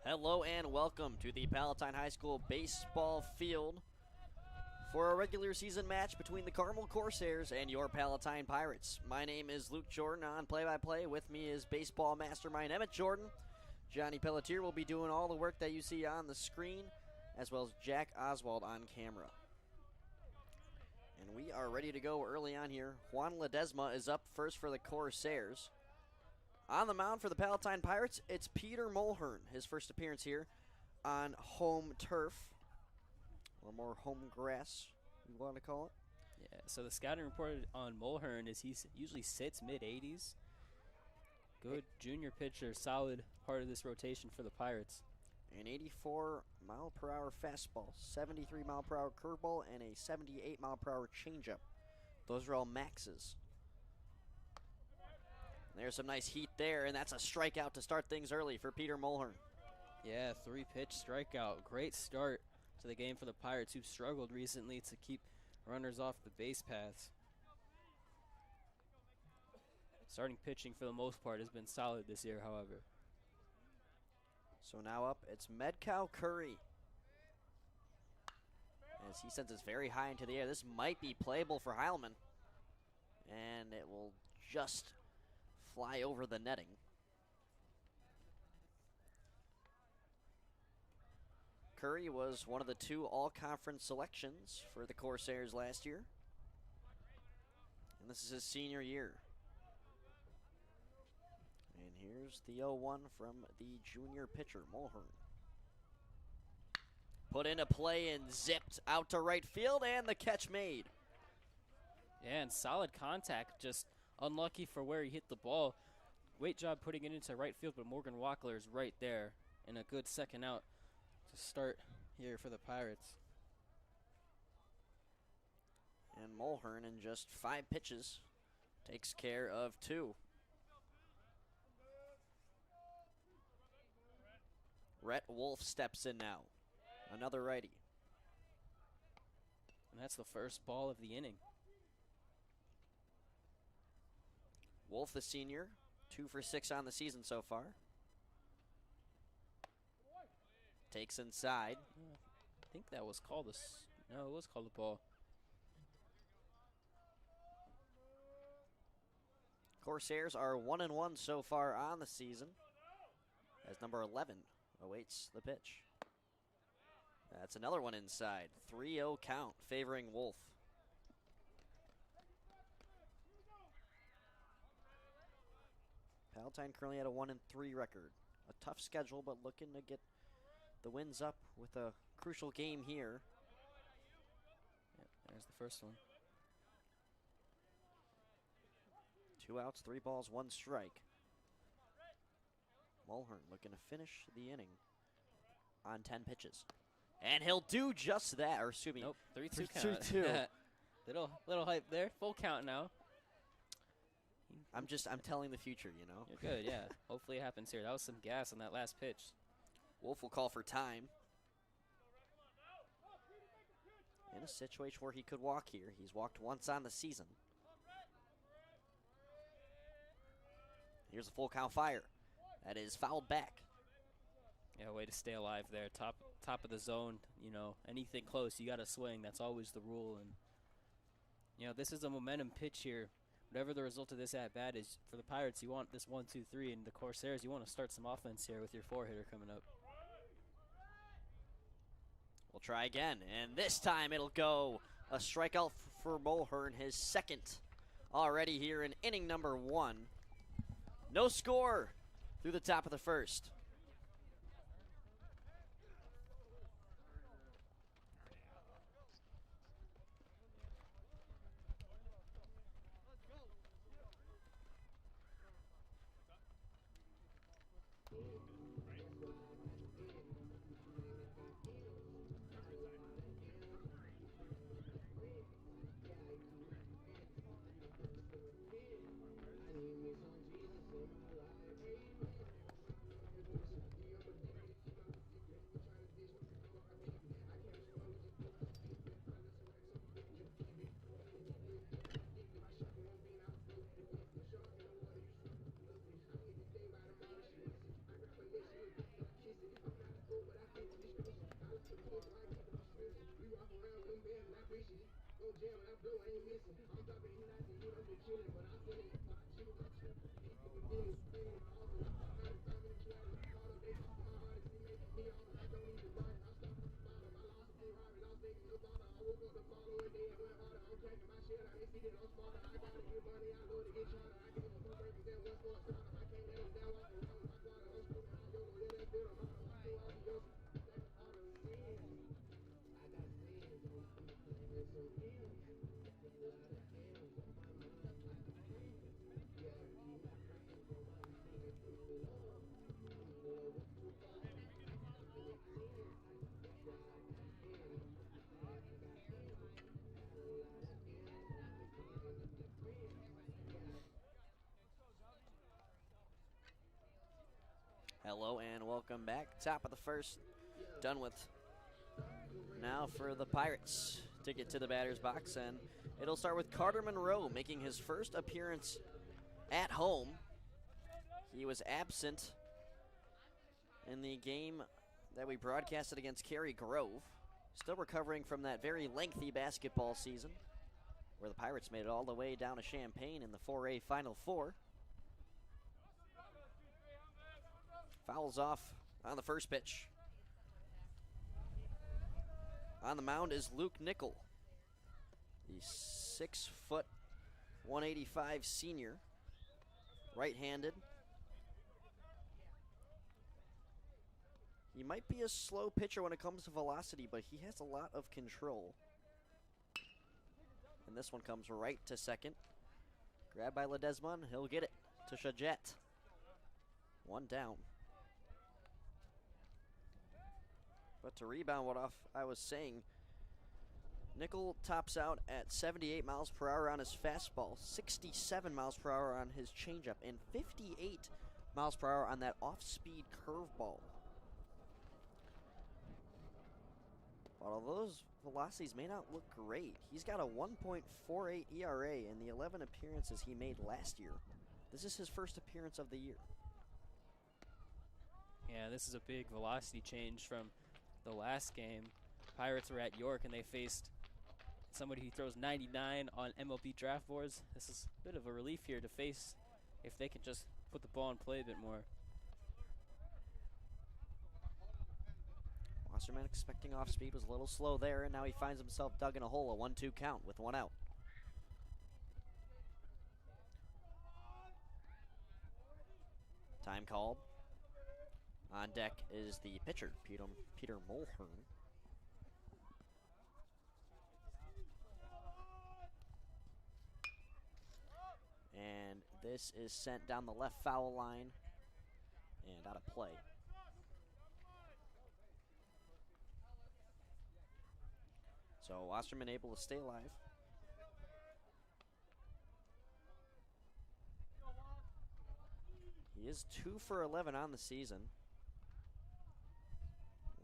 Hello and welcome to the Palatine High School baseball field for a regular season match between the Carmel Corsairs and your Palatine Pirates. My name is Luke Jorden on play-by-play. With me is baseball mastermind Emmet Jorden. Johnny Pellettiere will be doing all the work that you see on the screen, as well as Jack Oswald on camera. And we are ready to go early on here. Juan Ledesma is up first for the Corsairs. On the mound for the Palatine Pirates, it's Peter Mulhern, his first appearance here on home turf, or more home grass, you want to call it. Yeah, so the scouting report on Mulhern is he usually sits mid-80s. Good junior pitcher, solid part of this rotation for the Pirates. An 84-mile-per-hour fastball, 73-mile-per-hour curveball, and a 78-mile-per-hour changeup. Those are all maxes. There's some nice heat there, and that's a strikeout to start things early for Peter Mulhern. Yeah, 3-pitch strikeout. Great start to the game for the Pirates, who've struggled recently to keep runners off the base paths. Starting pitching for the most part has been solid this year, however. So now up, it's Medcow Curry. As he sends it very high into the air. This might be playable for Heilman. And it will just fly over the netting. Curry was one of the 2 all-conference selections for the Corsairs last year. And this is his senior year. And here's the 0-1 from the junior pitcher, Mulhern. Put into play and zipped out to right field, and the catch made. Yeah, and solid contact, just unlucky for where he hit the ball. Great job putting it into right field, but Morgan Wackler is right there. And a good second out to start here for the Pirates. And Mulhern, in just 5 pitches, takes care of 2. Rhett Wolf steps in now. Another righty. And that's the first ball of the inning. Wolf, the senior, 2 for 6 on the season so far. Takes inside. I think that was called no, it was called a ball. Corsairs are 1-1 so far on the season, as number 11 awaits the pitch. That's another one inside. 3-0 count favoring Wolf. Palatine currently at a 1-3 record. A tough schedule, but looking to get the wins up with a crucial game here. Yep, there's the first one. 2 outs, 3 balls, 1 strike. Mulhern looking to finish the inning on 10 pitches. And he'll do just that, or excuse me. Nope, 3-2 count. little hype there. Full count now. I'm telling the future, you know. You're good, yeah. Hopefully it happens here. That was some gas on that last pitch. Wolf will call for time. In a situation where he could walk here. He's walked once on the season. Here's a full count fire. That is fouled back. Yeah, way to stay alive there. Top of the zone, you know, anything close, you got to swing. That's always the rule. And, you know, this is a momentum pitch here. Whatever the result of this at-bat is, for the Pirates, you want this 1-2-3, and the Corsairs, you want to start some offense here with your 4-hitter coming up. We'll try again, and this time it'll go a strikeout for Mulhern, his second already here in inning number 1. No score through the top of the first. Hello and welcome back. Top of the first, done with. Now for the Pirates to get to the batter's box, and it'll start with Carter Monroe making his first appearance at home. He was absent in the game that we broadcasted against Cary Grove. Still recovering from that very lengthy basketball season where the Pirates made it all the way down to Champaign in the 4A Final Four. Fouls off on the first pitch. On the mound is Luke Nickel, the 6', 185 senior, right-handed. He might be a slow pitcher when it comes to velocity, but he has a lot of control. And this one comes right to second. Grabbed by Ledesma, he'll get it to Shajette. One down. But to rebound what off I was saying, Nickel tops out at 78 miles per hour on his fastball, 67 miles per hour on his changeup, and 58 miles per hour on that off-speed curveball. But although those velocities may not look great, he's got a 1.48 ERA in the 11 appearances he made last year. This is his first appearance of the year. Yeah, this is a big velocity change from the last game. Pirates were at York and they faced somebody who throws 99 on MLB draft boards. This is a bit of a relief here to face if they can just put the ball in play a bit more. Wasserman expecting off speed, was a little slow there, and now he finds himself dug in a hole, a 1-2 count with one out. Time called. On deck is the pitcher, Peter Mulhern. And this is sent down the left foul line and out of play. So Wasserman able to stay alive. He is 2 for 11 on the season.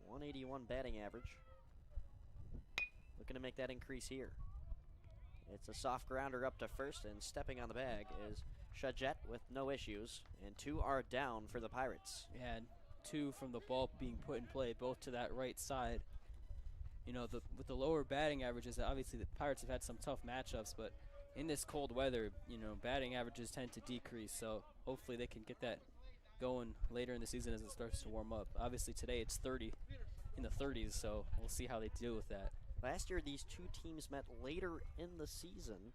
181 batting average. Looking to make that increase here. It's a soft grounder up to first, and stepping on the bag is Shajette with no issues, and 2 are down for the Pirates. Yeah, and 2 from the ball being put in play, both to that right side. You know, with the lower batting averages, obviously the Pirates have had some tough matchups, but in this cold weather, you know, batting averages tend to decrease, so hopefully they can get that going later in the season as it starts to warm up. Obviously today it's 30 in the 30s, so we'll see how they deal with that. Last year, these two teams met later in the season,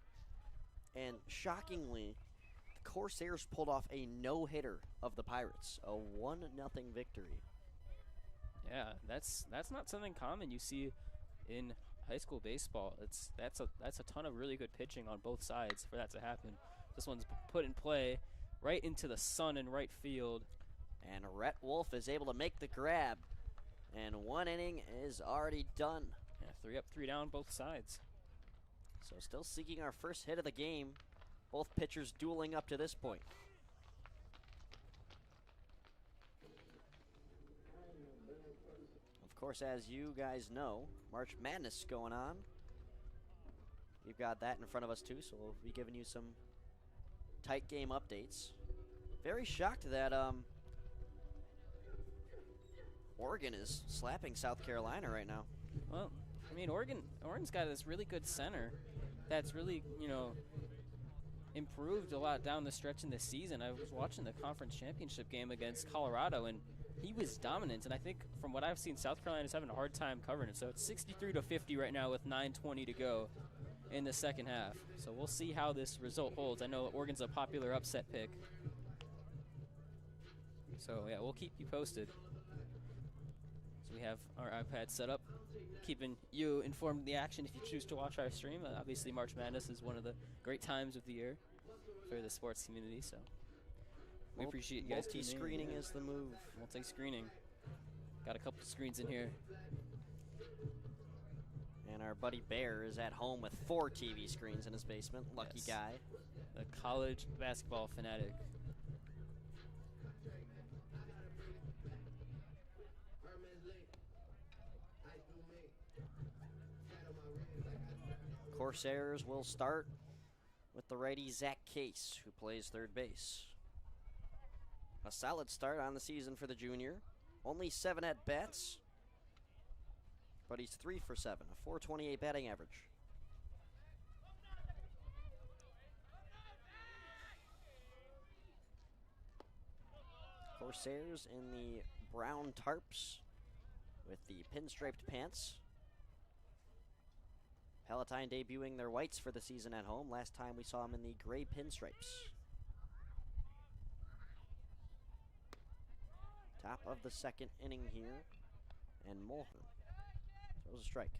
and shockingly, the Corsairs pulled off a no-hitter of the Pirates, a 1-0 victory. Yeah, that's not something common you see in high school baseball. That's a ton of really good pitching on both sides for that to happen. This one's put in play right into the sun in right field. And Rhett Wolf is able to make the grab, and 1 inning is already done. Yeah, 3 up, 3 down, both sides. So still seeking our first hit of the game. Both pitchers dueling up to this point. Of course, as you guys know, March Madness going on. We've got that in front of us too, so we'll be giving you some tight game updates. Very shocked that Oregon is slapping South Carolina right now. Well, I mean, Oregon's got this really good center that's really, improved a lot down the stretch in this season. I was watching the conference championship game against Colorado, and he was dominant. And I think from what I've seen, South Carolina's having a hard time covering it. So it's 63-50 right now with 9:20 to go in the second half. So we'll see how this result holds. I know Oregon's a popular upset pick. So, yeah, we'll keep you posted. So we have our iPad set up, keeping you informed of the action if you choose to watch our stream. Obviously, March Madness is one of the great times of the year for the sports community, so we appreciate you guys tuning in. Multi-screening is the move. Multi-screening. Got a couple screens in here. And our buddy Bear is at home with 4 TV screens in his basement. Lucky Yes. guy. The college basketball fanatic. Corsairs will start with the righty Zach Case, who plays third base. A solid start on the season for the junior. Only 7 at-bats, but he's 3 for 7, a .428 batting average. Corsairs in the brown tarps with the pinstriped pants. Palatine debuting their whites for the season at home. Last time we saw them in the gray pinstripes. Top of the second inning here, and Mulhern throws a strike.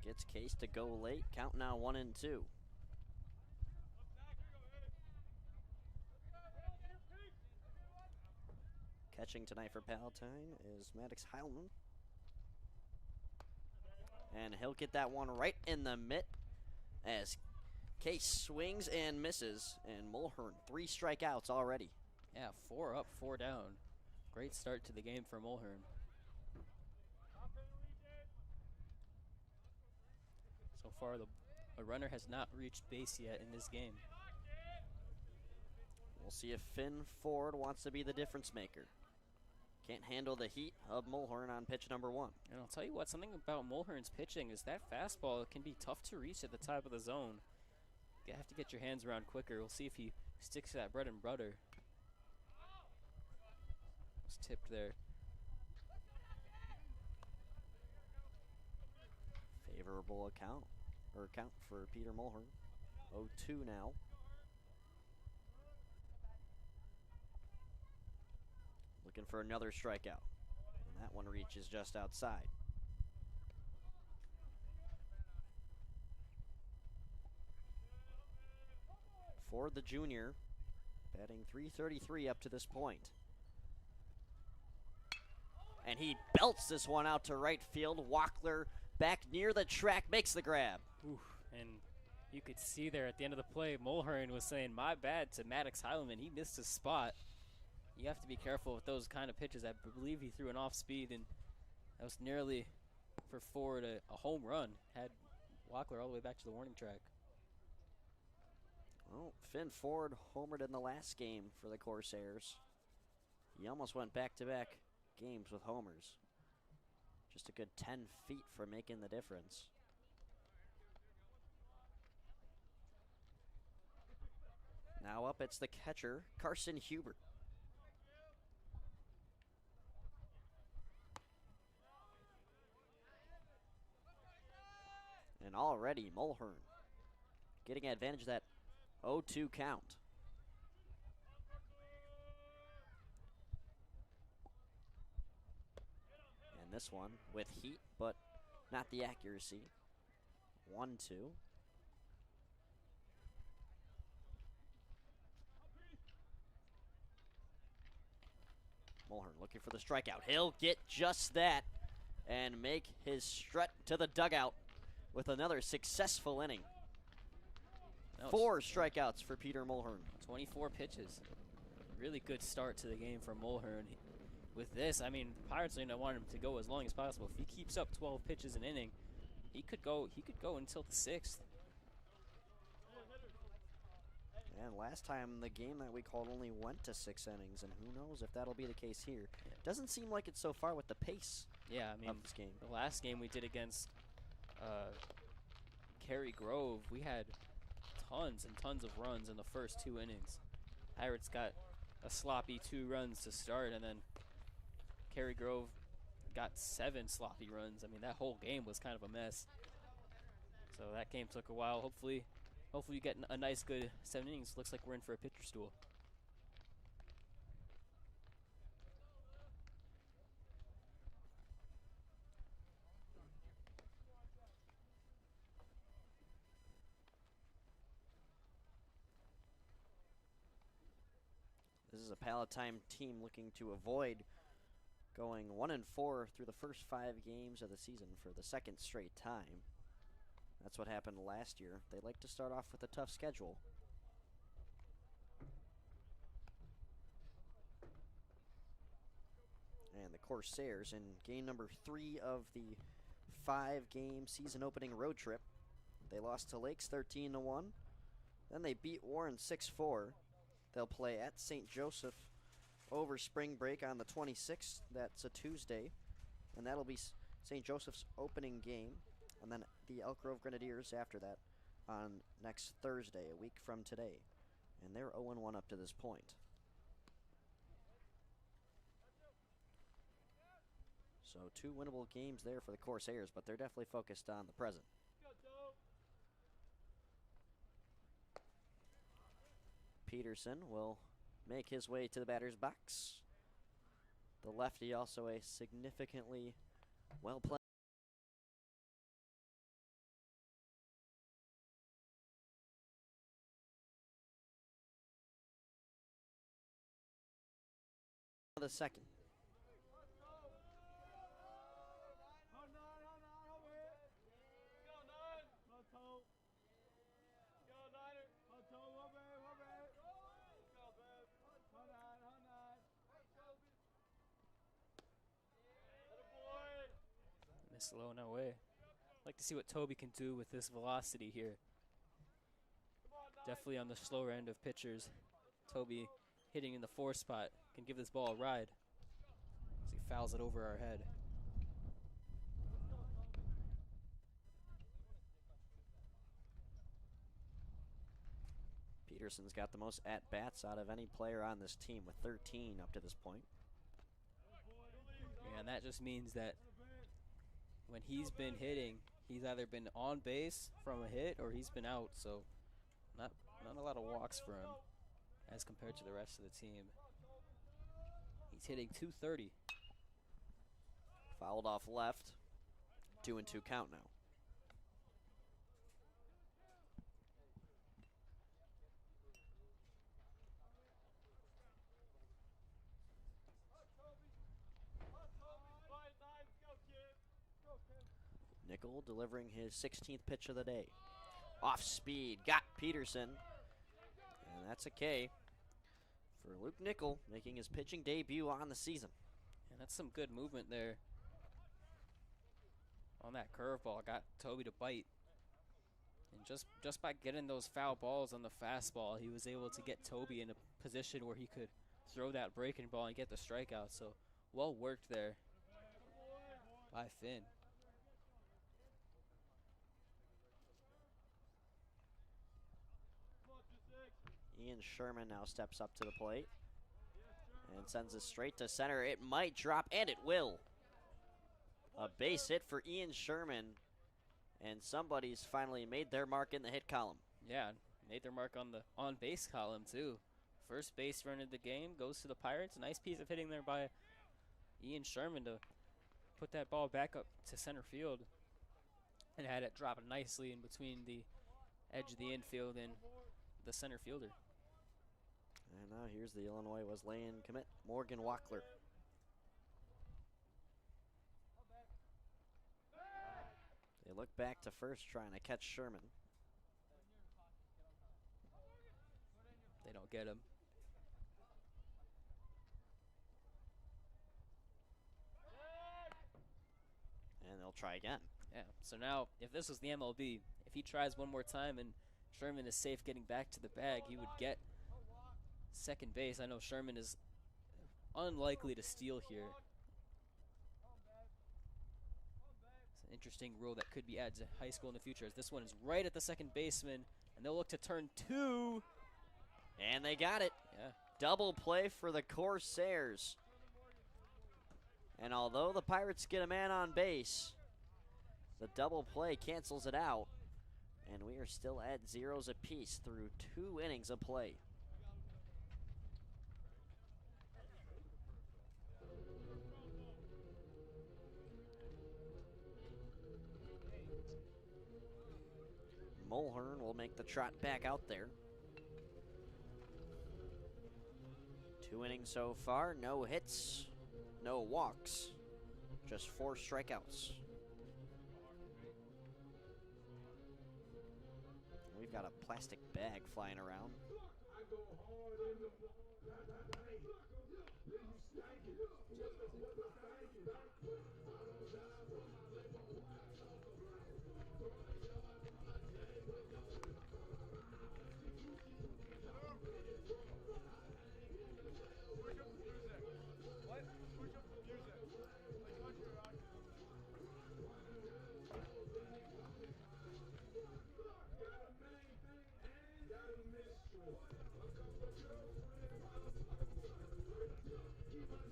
Gets Case to go late. Count now 1-2. Catching tonight for Palatine is Maddox Heilman. And he'll get that one right in the mitt as Case swings and misses. And Mulhern, 3 strikeouts already. Yeah, 4 up, 4 down. Great start to the game for Mulhern. So far, a runner has not reached base yet in this game. We'll see if Finn Ford wants to be the difference maker. Can't handle the heat of Mulhern on pitch number 1. And I'll tell you what, something about Mulhern's pitching is that fastball can be tough to reach at the top of the zone. You have to get your hands around quicker. We'll see if he sticks to that bread and butter. Was tipped there. Favorable count for Peter Mulhern. 0-2 now. Looking for another strikeout. And that one reaches just outside. Ford the junior, batting .333 up to this point. And he belts this one out to right field. Wackler back near the track makes the grab. Oof, and you could see there at the end of the play, Mulhern was saying, "My bad" to Maddox Heileman. He missed his spot. You have to be careful with those kind of pitches. I believe he threw an off speed, and that was nearly for Ford a home run. Had Wackler all the way back to the warning track. Well, Finn Ford homered in the last game for the Corsairs. He almost went back-to-back games with homers. Just a good 10 feet for making the difference. Now up, it's the catcher, Carson Hubert. And already Mulhern getting advantage of that 0-2 count. And this one with heat, but not the accuracy. 1-2. Mulhern looking for the strikeout. He'll get just that and make his strut to the dugout with another successful inning. 4 strikeouts for Peter Mulhern. 24 pitches. Really good start to the game for Mulhern. With this, I mean, Pirates are going to want him to go as long as possible. If he keeps up 12 pitches an inning, he could go until the 6th. And last time the game that we called only went to 6 innings, and who knows if that'll be the case here. Doesn't seem like it so far with the pace of this game. The last game we did against Cary Grove, we had tons and tons of runs in the first 2 innings. Pirates got a sloppy 2 runs to start, and then Cary Grove got 7 sloppy runs. I mean, that whole game was kind of a mess. So that game took a while. Hopefully you get a nice, good 7 innings. Looks like we're in for a pitcher stool. This is a Palatine team looking to avoid going 1-4 through the first 5 games of the season for the 2nd straight time. That's what happened last year. They like to start off with a tough schedule. And the Corsairs in game number 3 of the 5-game season opening road trip. They lost to Lakes 13-1. Then they beat Warren 6-4. They'll play at St. Joseph over spring break on the 26th. That's a Tuesday. And that'll be St. Joseph's opening game. And then the Elk Grove Grenadiers after that on next Thursday, a week from today. And they're 0-1 up to this point. So 2 winnable games there for the Corsairs, but they're definitely focused on the present. Peterson will make his way to the batter's box. The lefty also a significantly well-played the second. Slowing away. Like to see what Toby can do with this velocity here. Definitely on the slower end of pitchers. Toby hitting in the 4 spot can give this ball a ride as he fouls it over our head. Peterson's got the most at-bats out of any player on this team with 13 up to this point. Yeah, and that just means that when he's been hitting, he's either been on base from a hit or he's been out, so not a lot of walks for him as compared to the rest of the team. He's hitting .230. Fouled off left. 2-2 count now. Nickel delivering his 16th pitch of the day. Off speed, got Peterson. And that's a K for Luke Nickel, making his pitching debut on the season. And that's some good movement there on that curveball. Got Toby to bite. And just by getting those foul balls on the fastball, he was able to get Toby in a position where he could throw that breaking ball and get the strikeout. So well worked there by Finn. Ian Sherman now steps up to the plate and sends it straight to center. It might drop, and it will. A base hit for Ian Sherman, and somebody's finally made their mark in the hit column. Yeah, made their mark on the on-base column, too. First base run of the game goes to the Pirates. Nice piece of hitting there by Ian Sherman to put that ball back up to center field and had it drop nicely in between the edge of the infield and the center fielder. And now here's the Illinois Wesleyan commit, Morgan Wackler. They look back to first, trying to catch Sherman. They don't get him. And they'll try again. Yeah, so now if this was the MLB, if he tries one more time and Sherman is safe getting back to the bag, he would get second base. I know Sherman is unlikely to steal here. It's an interesting rule that could be added to high school in the future, as this one is right at the second baseman, and they'll look to turn two. And they got it. Yeah. Double play for the Corsairs. And although the Pirates get a man on base, the double play cancels it out. And we are still at zeros apiece through 2 innings of play. Mulhern will make the trot back out there. 2 innings so far, no hits, no walks, just 4 strikeouts. We've got a plastic bag flying around.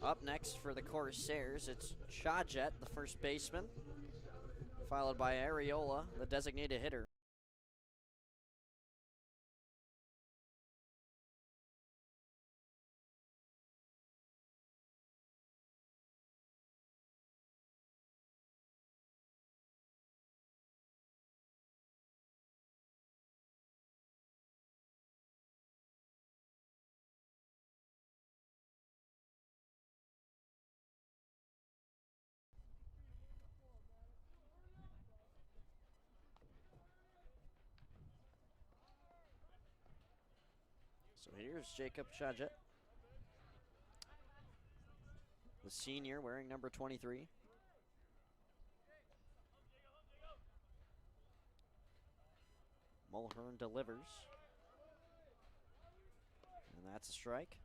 Up next for the Corsairs, it's Chajet, the first baseman, followed by Areola, the designated hitter. So here's Jacob Chajet, the senior wearing number 23. Mulhern delivers. And that's a strike.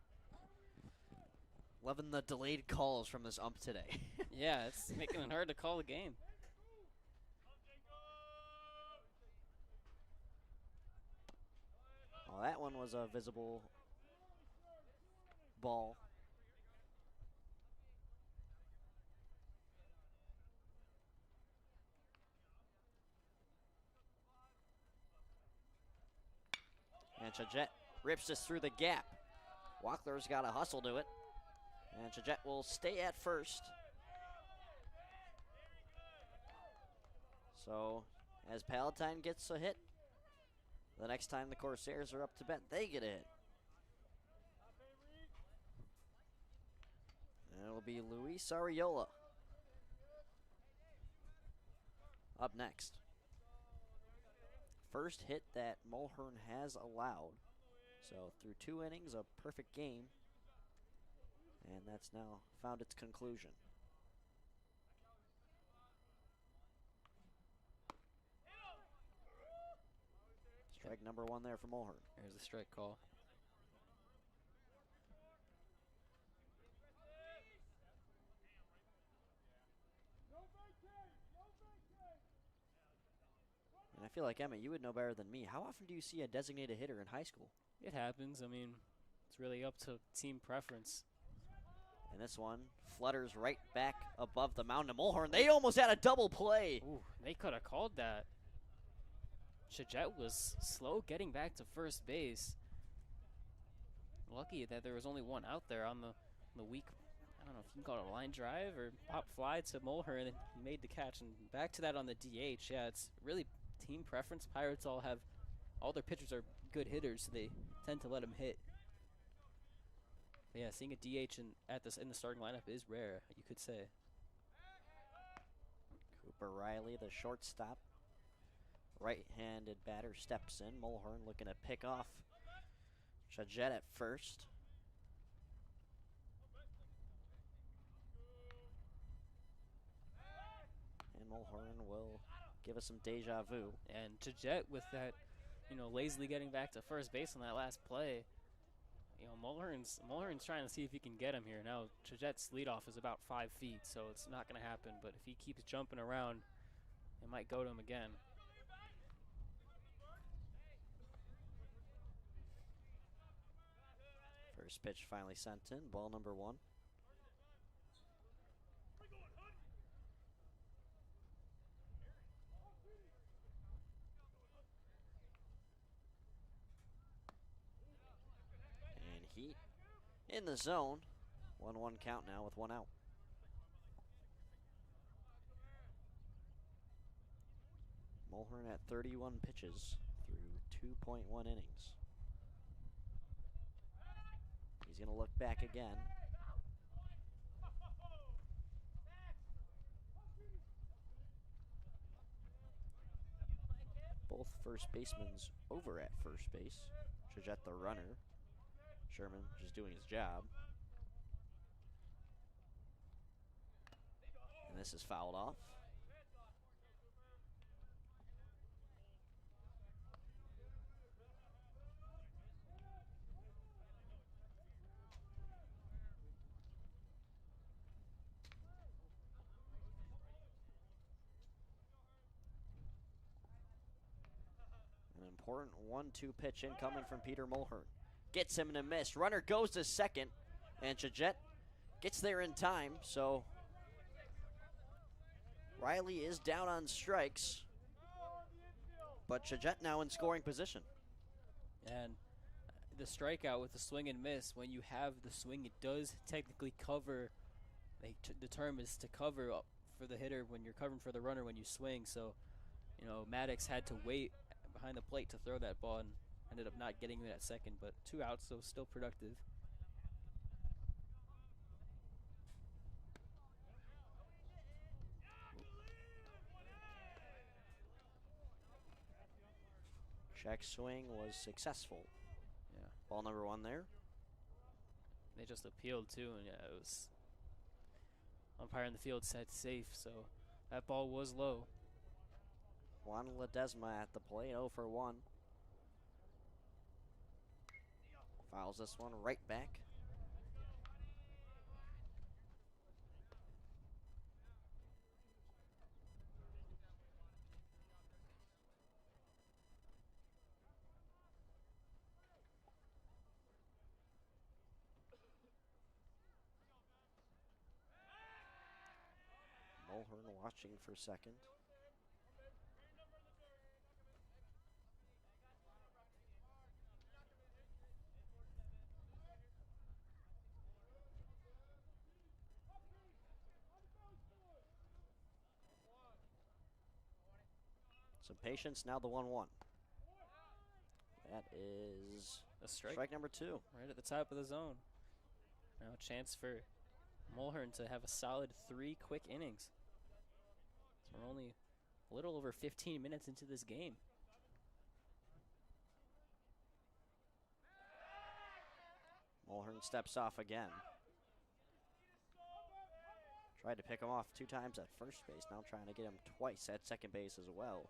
Loving the delayed calls from this ump today. Yeah, it's making it hard to call the game. Well, that one was a visible ball. And Chajet rips this through the gap. Wackler's got to hustle to it. And Chajet will stay at first. So, as Palatine gets a hit, the next time the Corsairs are up to bat, they get a hit. And it'll be Luis Ariola up next. First hit that Mulhern has allowed. So through 2 innings, a perfect game. And that's now found its conclusion. Strike number 1 there for Mulhern. There's the strike call. And I feel like, Emmet, you would know better than me. How often do you see a designated hitter in high school? It happens. I mean, it's really up to team preference. And this one flutters right back above the mound to Mulhern. They almost had a double play. Ooh, they could have called that. Jorden was slow getting back to first base. Lucky that there was only one out there on the weak, I don't know if you can call it a line drive or pop fly to Mulhern, and he made the catch. And back to that on the DH, yeah, it's really team preference. Pirates all their pitchers are good hitters, so they tend to let them hit. But yeah, seeing a DH in the starting lineup is rare, you could say. Cooper Riley, the shortstop, right-handed batter, steps in. Mulhern looking to pick off Jorden at first. And Mulhern will give us some deja vu. And Jorden with that, lazily getting back to first base on that last play. Mulhern's trying to see if he can get him here. Now, Jorden's leadoff is about 5 feet, so it's not going to happen. But if he keeps jumping around, it might go to him again. First pitch finally sent in, ball number 1. And Heat in the zone. 1-1 count now with 1 out. Mulhern at 31 pitches through 2.1 innings. He's going to look back again. Both first basemen over at first base. Jorden the runner. Sherman just doing his job. And this is fouled off. An important 1-2 pitch incoming from Peter Mulhern. Gets him in a miss. Runner goes to second, and Jorden gets there in time, so Riley is down on strikes, but Jorden now in scoring position. And the strikeout with the swing and miss, when you have the swing, it does technically cover. The term is to cover up for the hitter when you're covering for the runner when you swing. So, Maddox had to wait behind the plate to throw that ball and ended up not getting it at second, but 2 outs, so still productive. Check swing was successful. Yeah. Ball number 1 there. They just appealed too, and yeah, it was umpire in the field said safe, so that ball was low. Juan Ledesma at the plate, 0 for 1. Fouls this one right back. Mulhern watching for second. Some patience, now the 1-1. That is A strike. strike number 2. Right at the top of the zone. Now a chance for Mulhern to have a solid 3 quick innings. So we're only a little over 15 minutes into this game. Mulhern steps off again. Tried to pick him off 2 times at first base, now trying to get him twice at second base as well.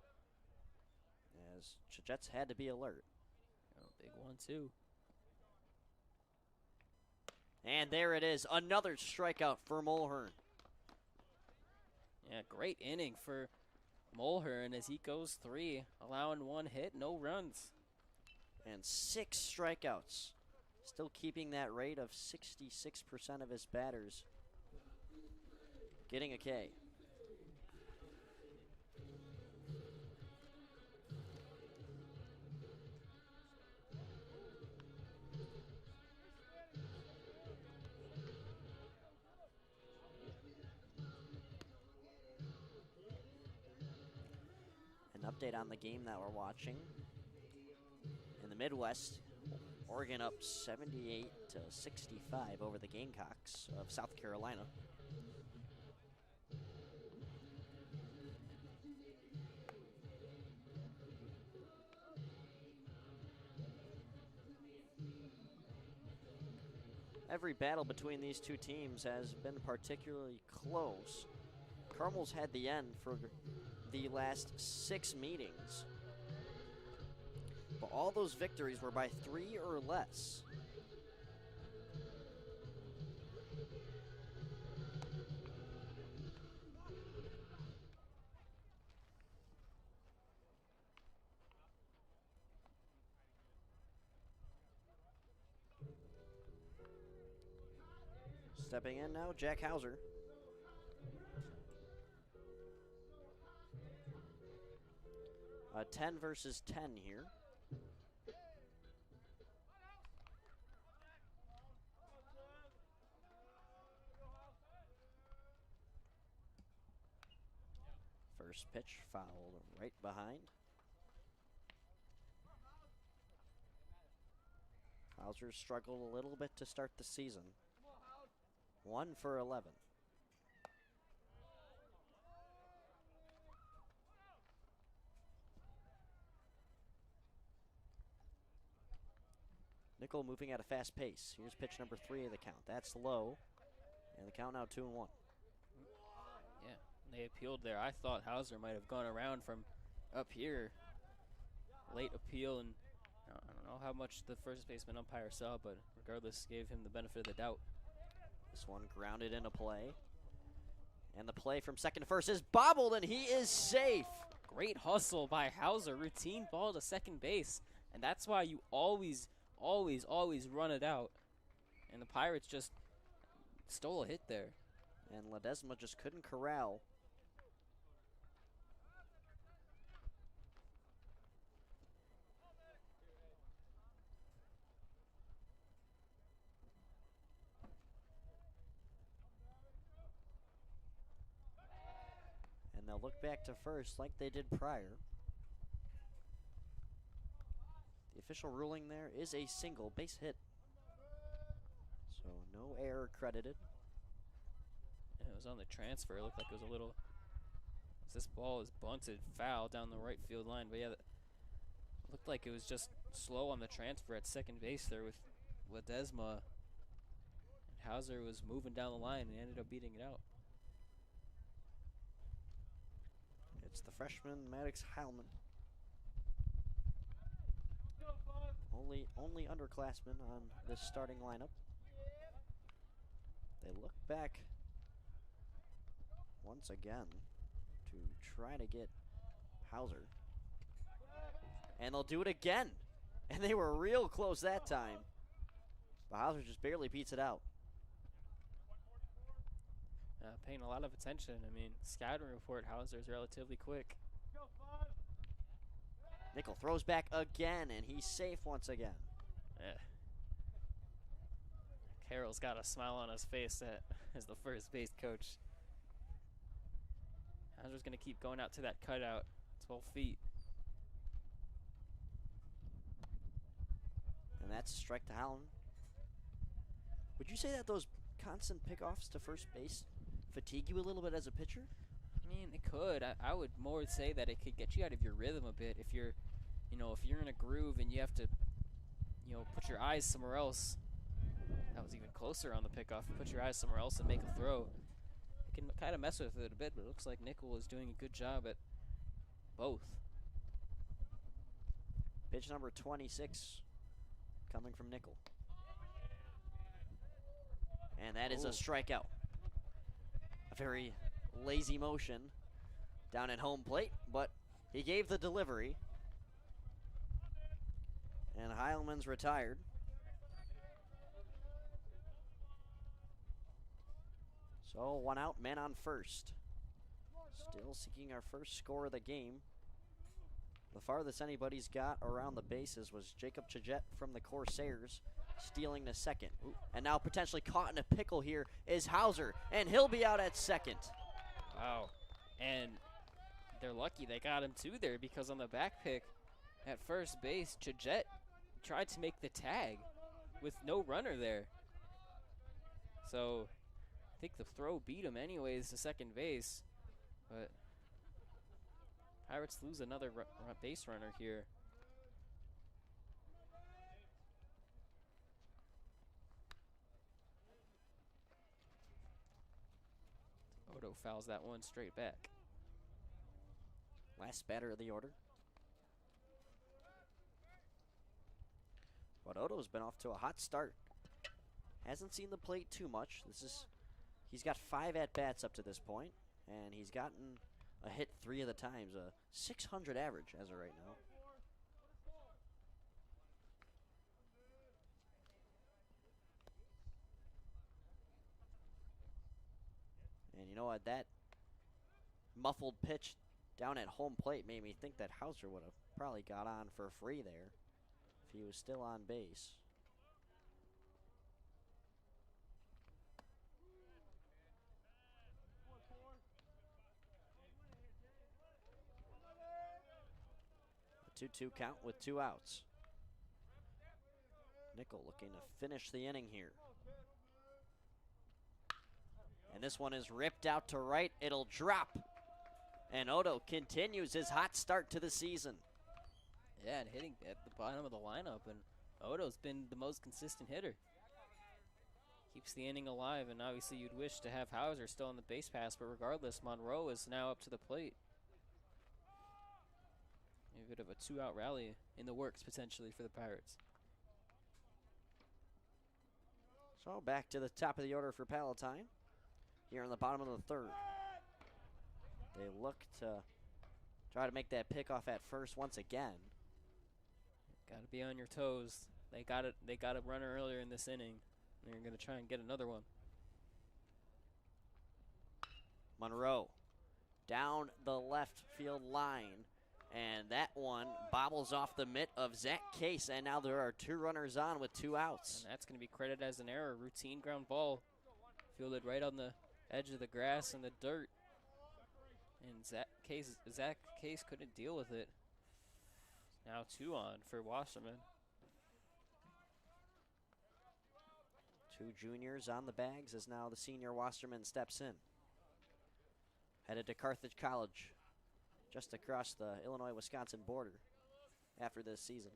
As Jorden's had to be alert. Big 1-2. And there it is, another strikeout for Mulhern. Yeah, great inning for Mulhern as he goes 3, allowing 1 hit, no runs. And 6 strikeouts. Still keeping that rate of 66% of his batters getting a K. An update on the game that we're watching. In the Midwest, Oregon up 78 to 65 over the Gamecocks of South Carolina. Every battle between these two teams has been particularly close. Carmel's had the end for the last 6 meetings, but all those victories were by 3 or less. Stepping in now, Jack Hauser. A 10 versus 10 here. First pitch fouled right behind. Hauser struggled a little bit to start the season. 1 for 11. Nickel moving at a fast pace. Here's pitch number 3 of the count. That's low. And the count now 2-1. Yeah, they appealed there. I thought Hauser might have gone around from up here. Late appeal, and I don't know how much the first baseman umpire saw, but regardless, gave him the benefit of the doubt. This one grounded into play. And the play from second to first is bobbled, and he is safe. Great hustle by Hauser. Routine ball to second base. And that's why you always run it out. And the Pirates just stole a hit there. And Ledesma just couldn't corral. And they'll look back to first like they did prior. The official ruling there is a single base hit. So no error credited. And it was on the transfer. It looked like it was a little... This ball is bunted foul down the right field line. But yeah, it looked like it was just slow on the transfer at second base there with Ledesma. And Hauser was moving down the line and ended up beating it out. It's the freshman, Maddox Heilman. Only underclassman on this starting lineup. They look back once again to try to get Hauser. And they'll do it again. And they were real close that time. But Hauser just barely beats it out. Paying a lot of attention. I mean, scouting report, Hauser's relatively quick. Nickel throws back again, and he's safe once again. Yeah. Carroll's got a smile on his face as the first base coach. Hauser's going to keep going out to that cutout, 12 feet. And that's a strike to Howland. Would you say that those constant pickoffs to first base fatigue you a little bit as a pitcher? I mean, it could. I would more say that it could get you out of your rhythm a bit. If you're, if you're in a groove and you have to, put your eyes somewhere else. That was even closer on the pickoff. Put your eyes somewhere else and make a throw. It can kind of mess with it a bit, but it looks like Nickel is doing a good job at both. Pitch number 26 coming from Nickel. And that is a strikeout. A very lazy motion down at home plate, but he gave the delivery. And Heilman's retired. So 1 out, man on first. Still seeking our first score of the game. The farthest anybody's got around the bases was Jacob Chajette from the Corsairs, stealing to second. Ooh. And now potentially caught in a pickle here is Hauser, and he'll be out at second. Wow. And they're lucky they got him too there, because on the back pick at first base, Chajette tried to make the tag with no runner there. So I think the throw beat him anyways to second base, but Pirates lose another base runner here. Odo fouls that one straight back. Last batter of the order. But Odo's been off to a hot start. Hasn't seen the plate too much. He's got 5 at-bats up to this point, and he's gotten a hit 3 of the times, a .600 average as of right now. And you know what, that muffled pitch down at home plate made me think that Hauser would have probably got on for free there if he was still on base. A 2-2 count with 2 outs. Nickel looking to finish the inning here. And this one is ripped out to right. It'll drop. And Odo continues his hot start to the season. Yeah, and hitting at the bottom of the lineup, and Odo's been the most consistent hitter. Keeps the inning alive, and obviously you'd wish to have Hauser still on the base pass, but regardless, Monroe is now up to the plate. A bit of a 2-out rally in the works potentially for the Pirates. So back to the top of the order for Palatine here in the bottom of the 3rd. They look to try to make that pickoff at first once again. Got to be on your toes. They got a runner earlier in this inning. They're going to try and get another one. Monroe down the left field line, and that one bobbles off the mitt of Zach Case, and now there are 2 runners on with 2 outs. And that's going to be credited as an error. Routine ground ball fielded right on the edge of the grass and the dirt. And Zach Case couldn't deal with it. Now 2 on for Wasserman. 2 juniors on the bags as now the senior Wasserman steps in. Headed to Carthage College, just across the Illinois-Wisconsin border after this season.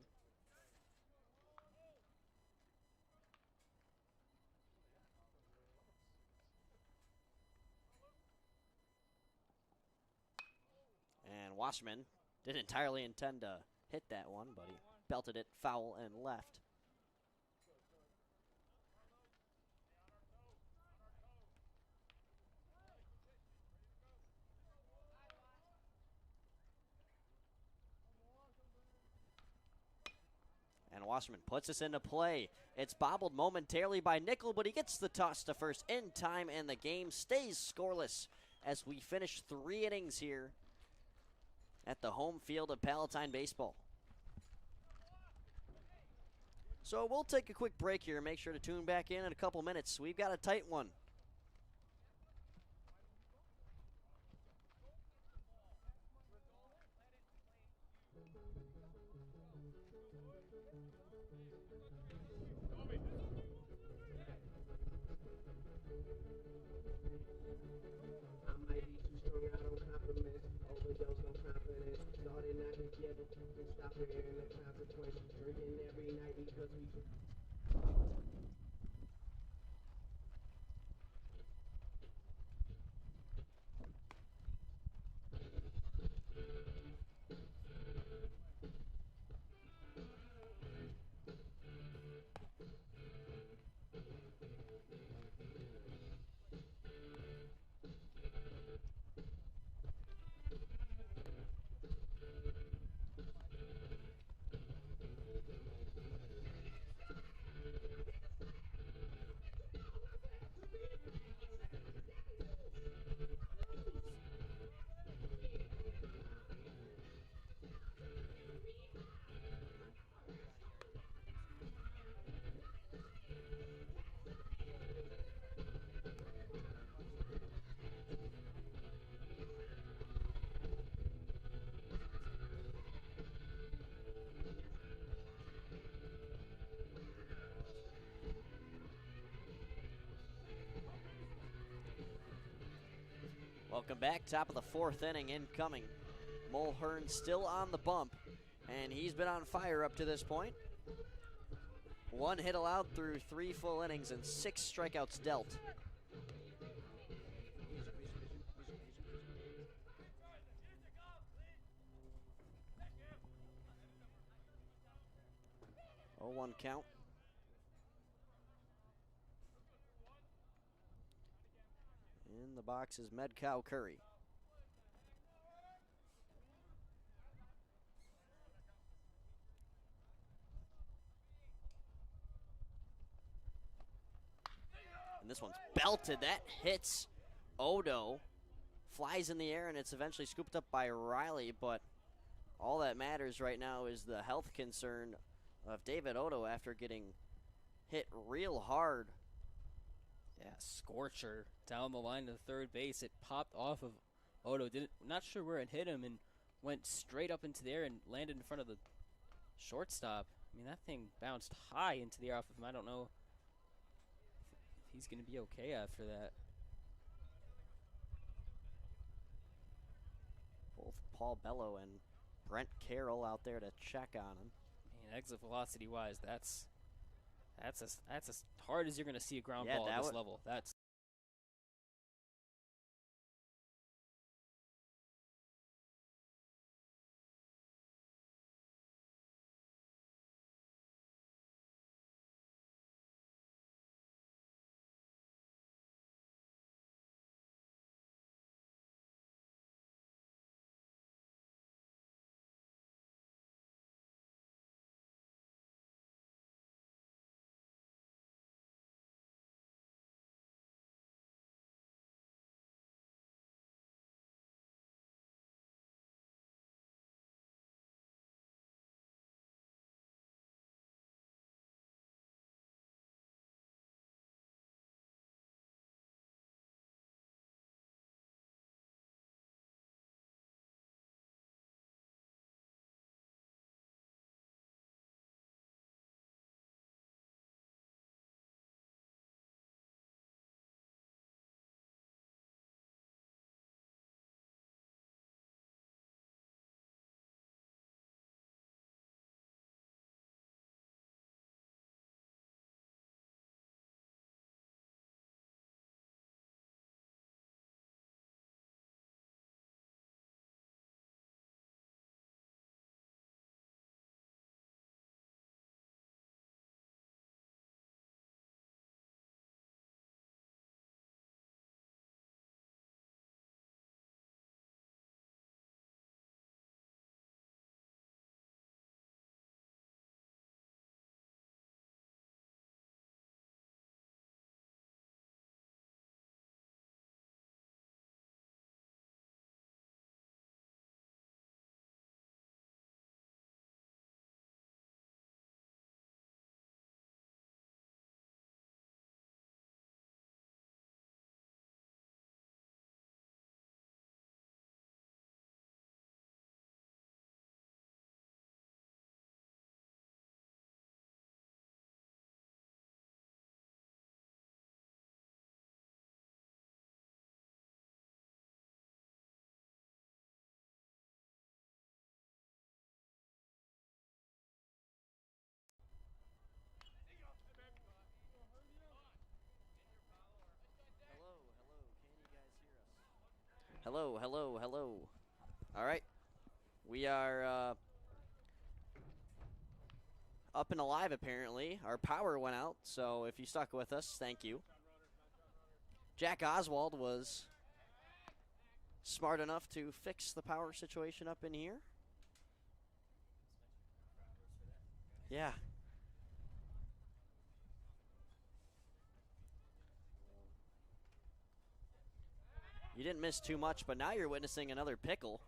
And Wasserman didn't entirely intend to hit that one, but he belted it foul and left. And Wasserman puts this into play. It's bobbled momentarily by Nickel, but he gets the toss to first in time, and the game stays scoreless as we finish 3 innings here at the home field of Palatine Baseball. So we'll take a quick break here. Make sure to tune back in a couple minutes. We've got a tight one. Welcome back. Top of the 4th inning incoming. Mulhern still on the bump, and he's been on fire up to this point. 1 hit allowed through 3 full innings and 6 strikeouts dealt. Oh, 1 count. In the box is Medcow Curry. And this one's belted. That hits Odo. Flies in the air, and it's eventually scooped up by Riley, but all that matters right now is the health concern of David Odo after getting hit real hard. Yeah, scorcher down the line to third base. It popped off of Odo. Not sure where it hit him and went straight up into the air and landed in front of the shortstop. I mean, that thing bounced high into the air off of him. I don't know if he's going to be okay after that. Both Paul Bello and Brent Carroll out there to check on him. Man, exit velocity wise, that's as hard as you're going to see a ground ball at this level. That's Hello, hello, hello. All right. We are up and alive, apparently. Our power went out, so if you stuck with us, thank you. Jack Oswald was smart enough to fix the power situation up in here. Yeah. You didn't miss too much, but now you're witnessing another pickle.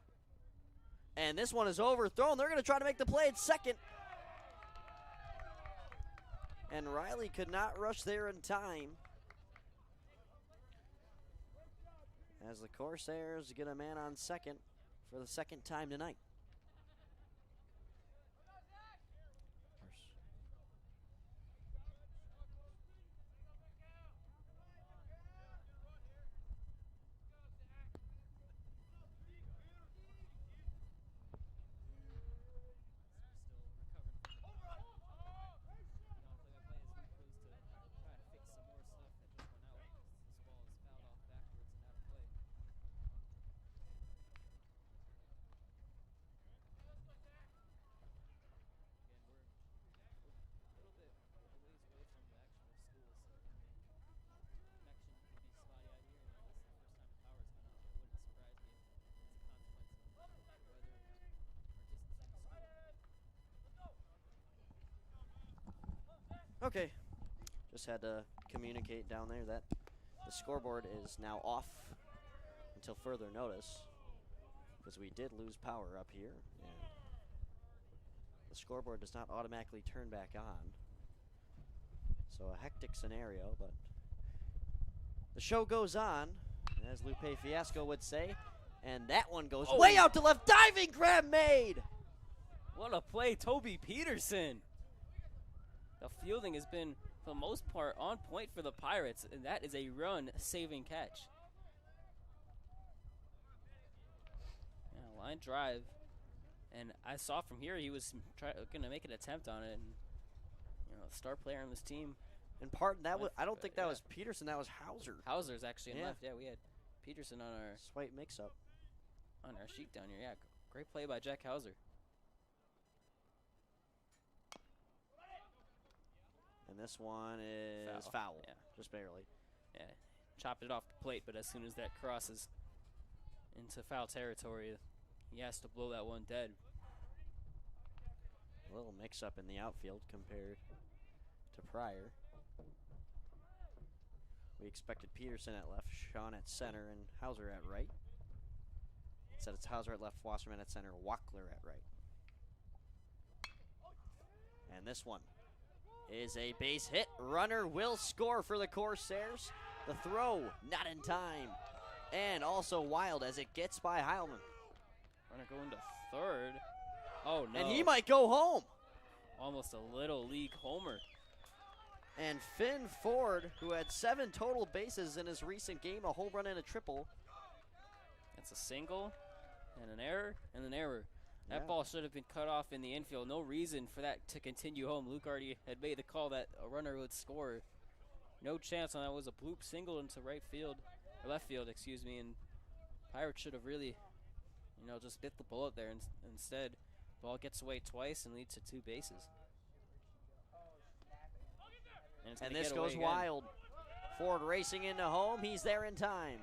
And this one is overthrown. They're going to try to make the play at second. And Riley could not rush there in time, as the Corsairs get a man on second for the second time tonight. Okay. Just had to communicate down there that the scoreboard is now off until further notice, because we did lose power up here, and the scoreboard does not automatically turn back on. So a hectic scenario, but the show goes on, as Lupe Fiasco would say, and that one goes way out to left. Diving grab made! What a play, Toby Peterson. The fielding has been, for the most part, on point for the Pirates, and that is a run-saving catch. Yeah, line drive, and I saw from here he was going to make an attempt on it, and star player on this team. And I don't think that was Peterson, that was Hauser. Hauser's actually in left. Yeah, we had Peterson on our slight mix-up on our sheet down here. Yeah, great play by Jack Hauser. And this one is foul. Yeah, just barely. Yeah, chopped it off the plate, but as soon as that crosses into foul territory, he has to blow that one dead. A little mix-up in the outfield compared to prior. We expected Peterson at left, Sean at center, and Hauser at right. Instead it's Hauser at left, Wasserman at center, Wackler at right. And this one is a base hit. Runner will score for the Corsairs. The throw not in time. And also wild as it gets by Heilman. Runner going to third. Oh no. And he might go home. Almost a little league homer. And Finn Ford, who had 7 total bases in his recent game, a home run and a triple. That's a single and an error and an error. Yeah. That ball should have been cut off in the infield. No reason for that to continue home. Luke already had made the call that a runner would score. No chance on that. Was a bloop single into right field, or left field, excuse me. And Pirates should have really, just bit the bullet there. Instead, ball gets away twice and leads to 2 bases. And this goes wild. Ford racing into home. He's there in time.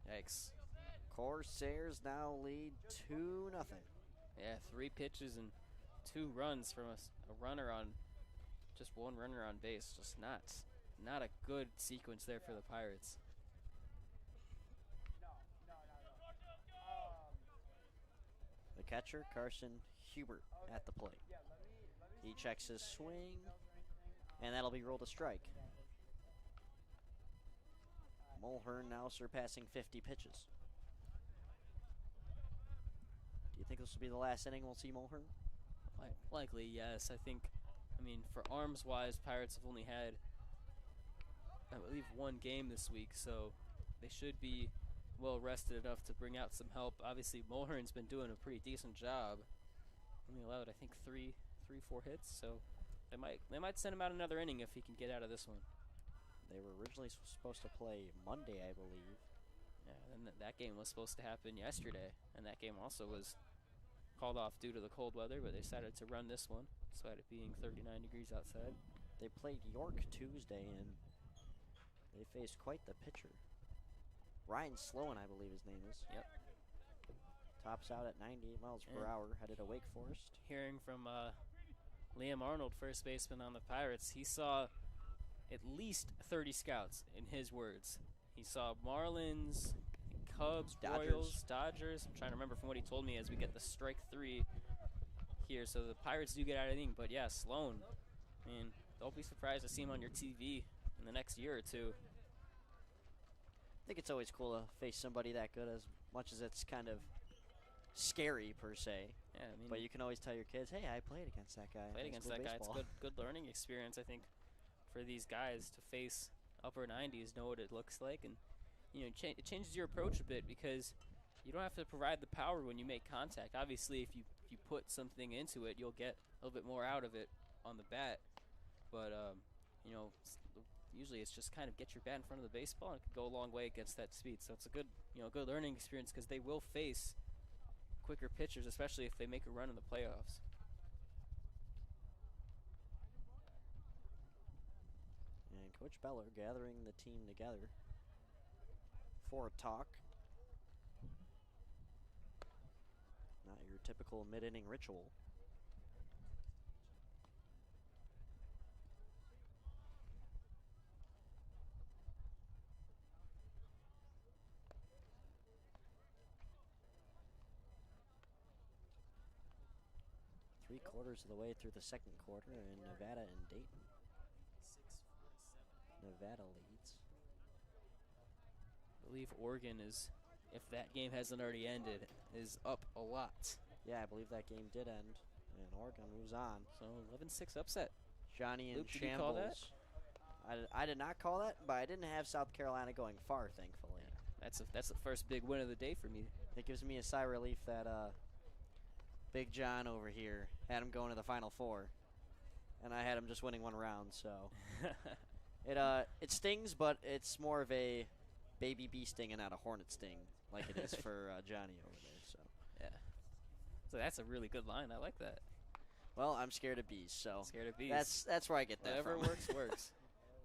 Yikes. Corsairs now lead 2-0. Yeah, 3 pitches and 2 runs from a runner on, just 1 runner on base. Just not a good sequence there for the Pirates. The catcher, Carson Hubert, at the plate. He checks his swing, and that'll be rolled a strike. Mulhern now surpassing 50 pitches. Do you think this will be the last inning we'll see Mulhern? Likely, yes. I mean, for arms-wise, Pirates have only had, I believe, 1 game this week, so they should be well rested enough to bring out some help. Obviously, Mulhern's been doing a pretty decent job. Only allowed, I think, 4 hits, so they might send him out another inning if he can get out of this one. They were originally supposed to play Monday, I believe. Yeah, and that game was supposed to happen yesterday, and that game also was called off due to the cold weather, but they decided to run this one, despite it being 39 degrees outside. They played York Tuesday, and they faced quite the pitcher. Ryan Sloan, I believe his name is. Yep. Tops out at 98 miles per hour, headed to Wake Forest. Hearing from Liam Arnold, first baseman on the Pirates, he saw at least 30 scouts, in his words. He saw Marlins, Cubs, Dodgers. Royals, Dodgers. I'm trying to remember from what he told me as we get the strike 3 here. So the Pirates do get out of the inning, but yeah, Sloan. I mean, don't be surprised to see him on your TV in the next year or 2. I think it's always cool to face somebody that good, as much as it's kind of scary per se. Yeah, I mean, but you can always tell your kids, hey, I played against that guy. Played against that guy. It's a good learning experience, I think, for these guys to face upper 90s, know what it looks like, and it changes your approach a bit, because you don't have to provide the power when you make contact. Obviously, if you put something into it, you'll get a little bit more out of it on the bat. But usually it's just kind of get your bat in front of the baseball, and it can go a long way against that speed. So it's a good good learning experience, because they will face quicker pitchers, especially if they make a run in the playoffs. And Coach Beller gathering the team together for a talk. Not your typical mid-inning ritual. 3/4 of the way through the second quarter in Nevada and Dayton. Nevada leads. I believe Oregon is, if that game hasn't already ended, is up a lot. Yeah, I believe that game did end, and Oregon moves on. So 11-6 upset. Johnny in Luke, did you call that? shambles. I did not call that, but I didn't have South Carolina going far, thankfully. That's the first big win of the day for me. It gives me a sigh of relief that Big John over here had him going to the Final Four, and I had him just winning one round. So it stings, but it's more of a baby bee sting and not a hornet sting, like it is for Johnny over there. So yeah. So that's a really good line. I like that. Well, I'm scared of bees, so Scared of bees. that's where I get that Whatever from. works, works.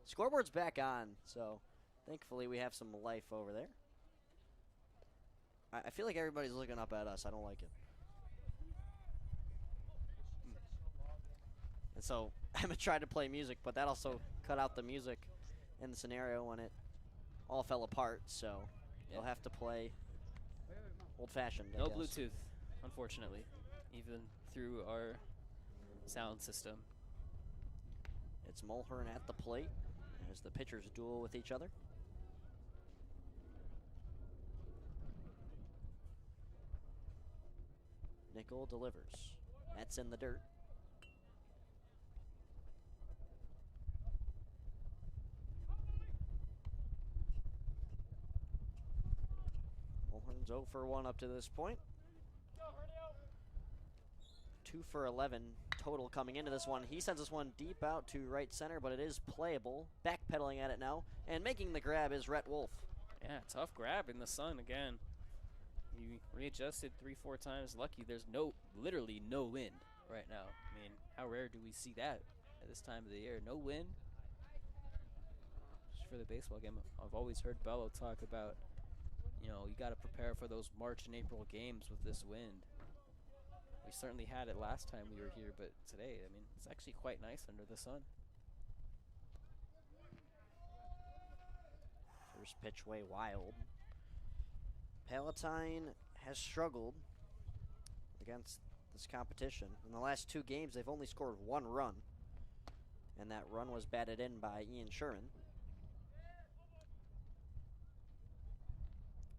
Scoreboard's back on, so thankfully we have some life over there. I feel like everybody's looking up at us. I don't like it. And so Emmet tried to play music, but that also cut out the music in the scenario when it all fell apart. So you'll have to play old-fashioned. No I guess. Bluetooth, unfortunately, even through our sound system. It's Mulhern at the plate as the pitchers duel with each other. Nickel delivers. That's in the dirt. Mulhern's 0 for 1 up to this point. 2 for 11 total coming into this one. He sends this one deep out to right center, but it is playable. Backpedaling at it now, and making the grab is Rhett Wolf. Yeah, tough grab in the sun again. You readjusted 3-4 times. Lucky there's literally no wind right now. I mean, how rare do we see that at this time of the year? No wind. Just for the baseball game, I've always heard Bello talk about, you got to prepare for those March and April games with this wind. We certainly had it last time we were here, but today, I mean, it's actually quite nice under the sun. First pitch way wild. Palatine has struggled against this competition. In the last 2 games, they've only scored 1 run, and that run was batted in by Ian Sherman.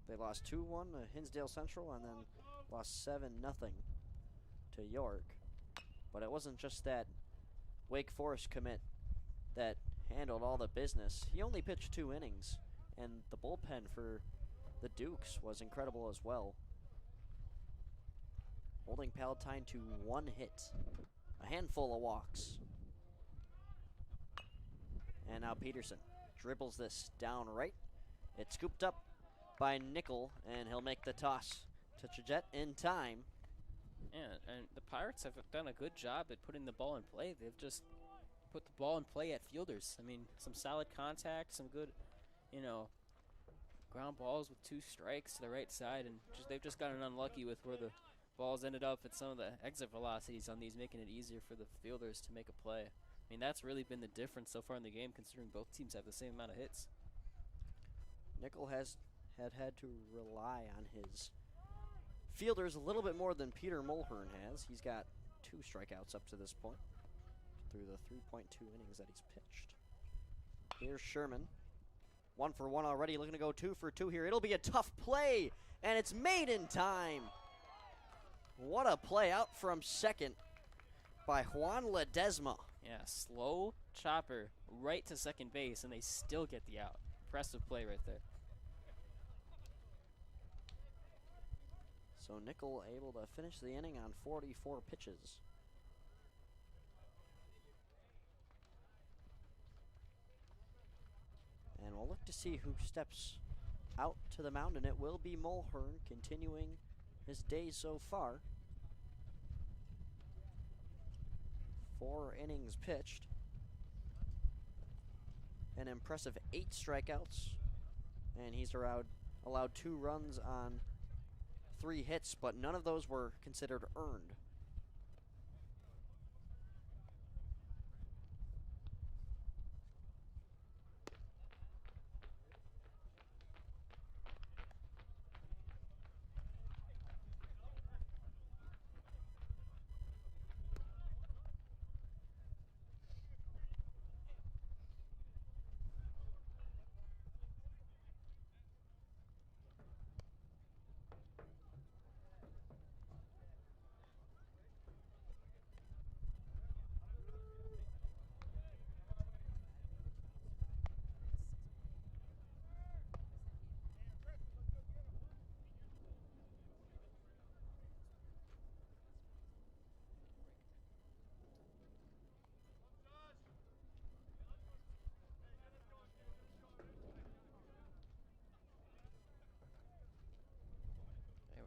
They lost 2-1 to Hinsdale Central and then lost 7-0 to York. But it wasn't just that Wake Forest commit that handled all the business. He only pitched 2 innings, and the bullpen for the Dukes was incredible as well, holding Palatine to 1 hit, a handful of walks. And now Peterson dribbles this down right. It's scooped up by Nickel, and he'll make the toss to Chajette in time. Yeah, and the Pirates have done a good job at putting the ball in play. They've just put the ball in play at fielders. I mean, some solid contact, some good, ground balls with 2 strikes to the right side, and they've just gotten unlucky with where the balls ended up at some of the exit velocities on these, making it easier for the fielders to make a play. I mean, that's really been the difference so far in the game, considering both teams have the same amount of hits. Nickel has had to rely on his fielders a little bit more than Peter Mulhern has. He's got 2 strikeouts up to this point through the 3.2 innings that he's pitched. Here's Sherman. 1 for 1 already, looking to go 2 for 2 here. It'll be a tough play, and it's made in time. What a play out from second by Juan Ledesma. Yeah, slow chopper right to second base, and they still get the out. Impressive play right there. So Nickel able to finish the inning on 44 pitches. And we'll look to see who steps out to the mound, and it will be Mulhern continuing his day so far. 4 innings pitched. An impressive 8 strikeouts. And he's allowed 2 runs on 3 hits, but none of those were considered earned.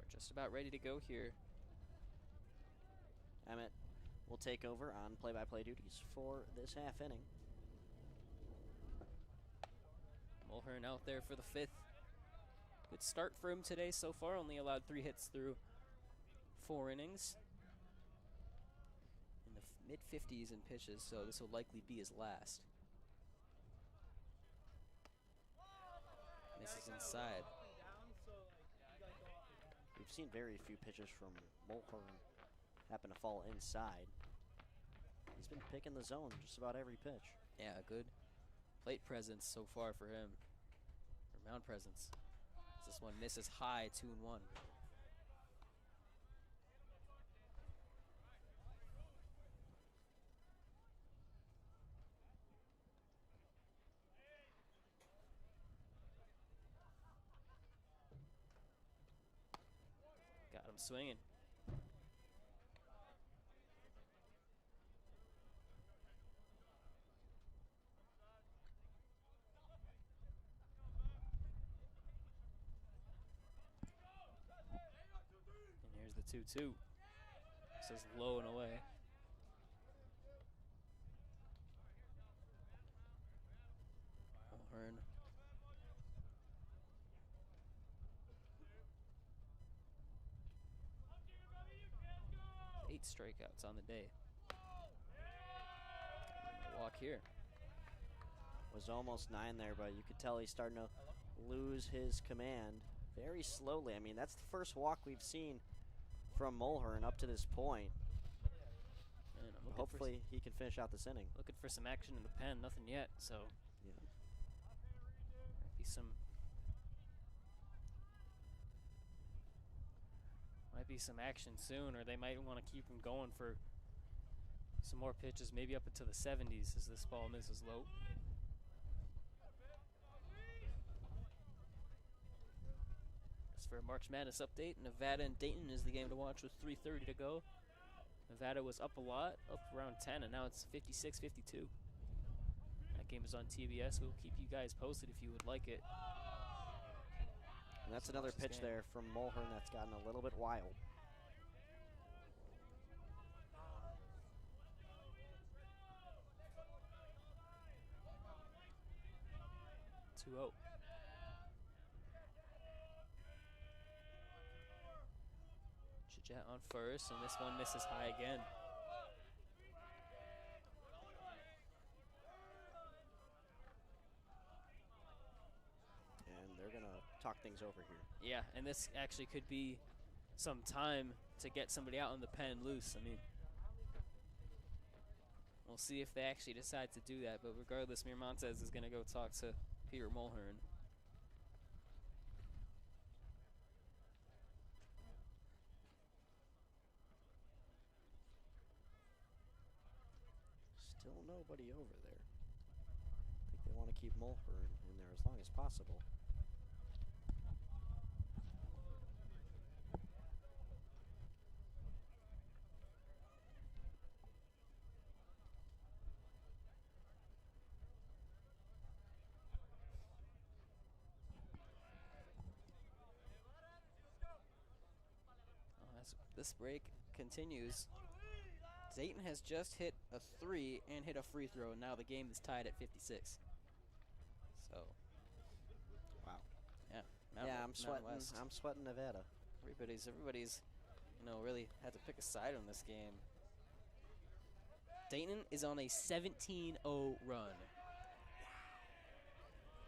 We're just about ready to go here. Emmet will take over on play-by-play duties for this half inning. Mulhern out there for the 5th. Good start for him today so far. Only allowed 3 hits through 4 innings. In the mid-50s in pitches, so this will likely be his last. Misses inside. We've seen very few pitches from Mulhern happen to fall inside. He's been picking the zone just about every pitch. Yeah, good plate presence so far for him. Or mound presence. This one misses high, 2-1. Got him swinging. And here's the 2-2. This is low and away. Mulhern. 8 strikeouts on the day. Walk here. Was almost 9 there, but you could tell he's starting to lose his command very slowly. I mean, that's the first walk we've seen from Mulhern up to this point. And I'm looking hopefully he can finish out this inning. looking for some action in the pen. Nothing yet, so Yeah. might be some action soon, or they might want to keep him going for some more pitches, maybe up into the 70s as this ball misses low. As for a March Madness update, Nevada and Dayton is the game to watch with 3:30 to go. Nevada was up a lot, up around 10, and now it's 56-52. That game is on TBS. We'll keep you guys posted if you would like it. And that's another pitch there from Mulhern that's gotten a little bit wild. Two-0. Chijet on first, and this one misses high again. And they're going to talk things over here. Yeah, and this actually could be some time to get somebody out in the pen loose. I mean, we'll see if they actually decide to do that, but regardless, Miramontes is going to go talk to Peter Mulhern. Still nobody over there. I think they want to keep Mulhern in there as long as possible. This break continues. Dayton has just hit a 3 and hit a free throw, and now the game is tied at 56. So, wow. Yeah. I'm sweating Nevada. Everybody's, really had to pick a side on this game. Dayton is on a 17-0 run.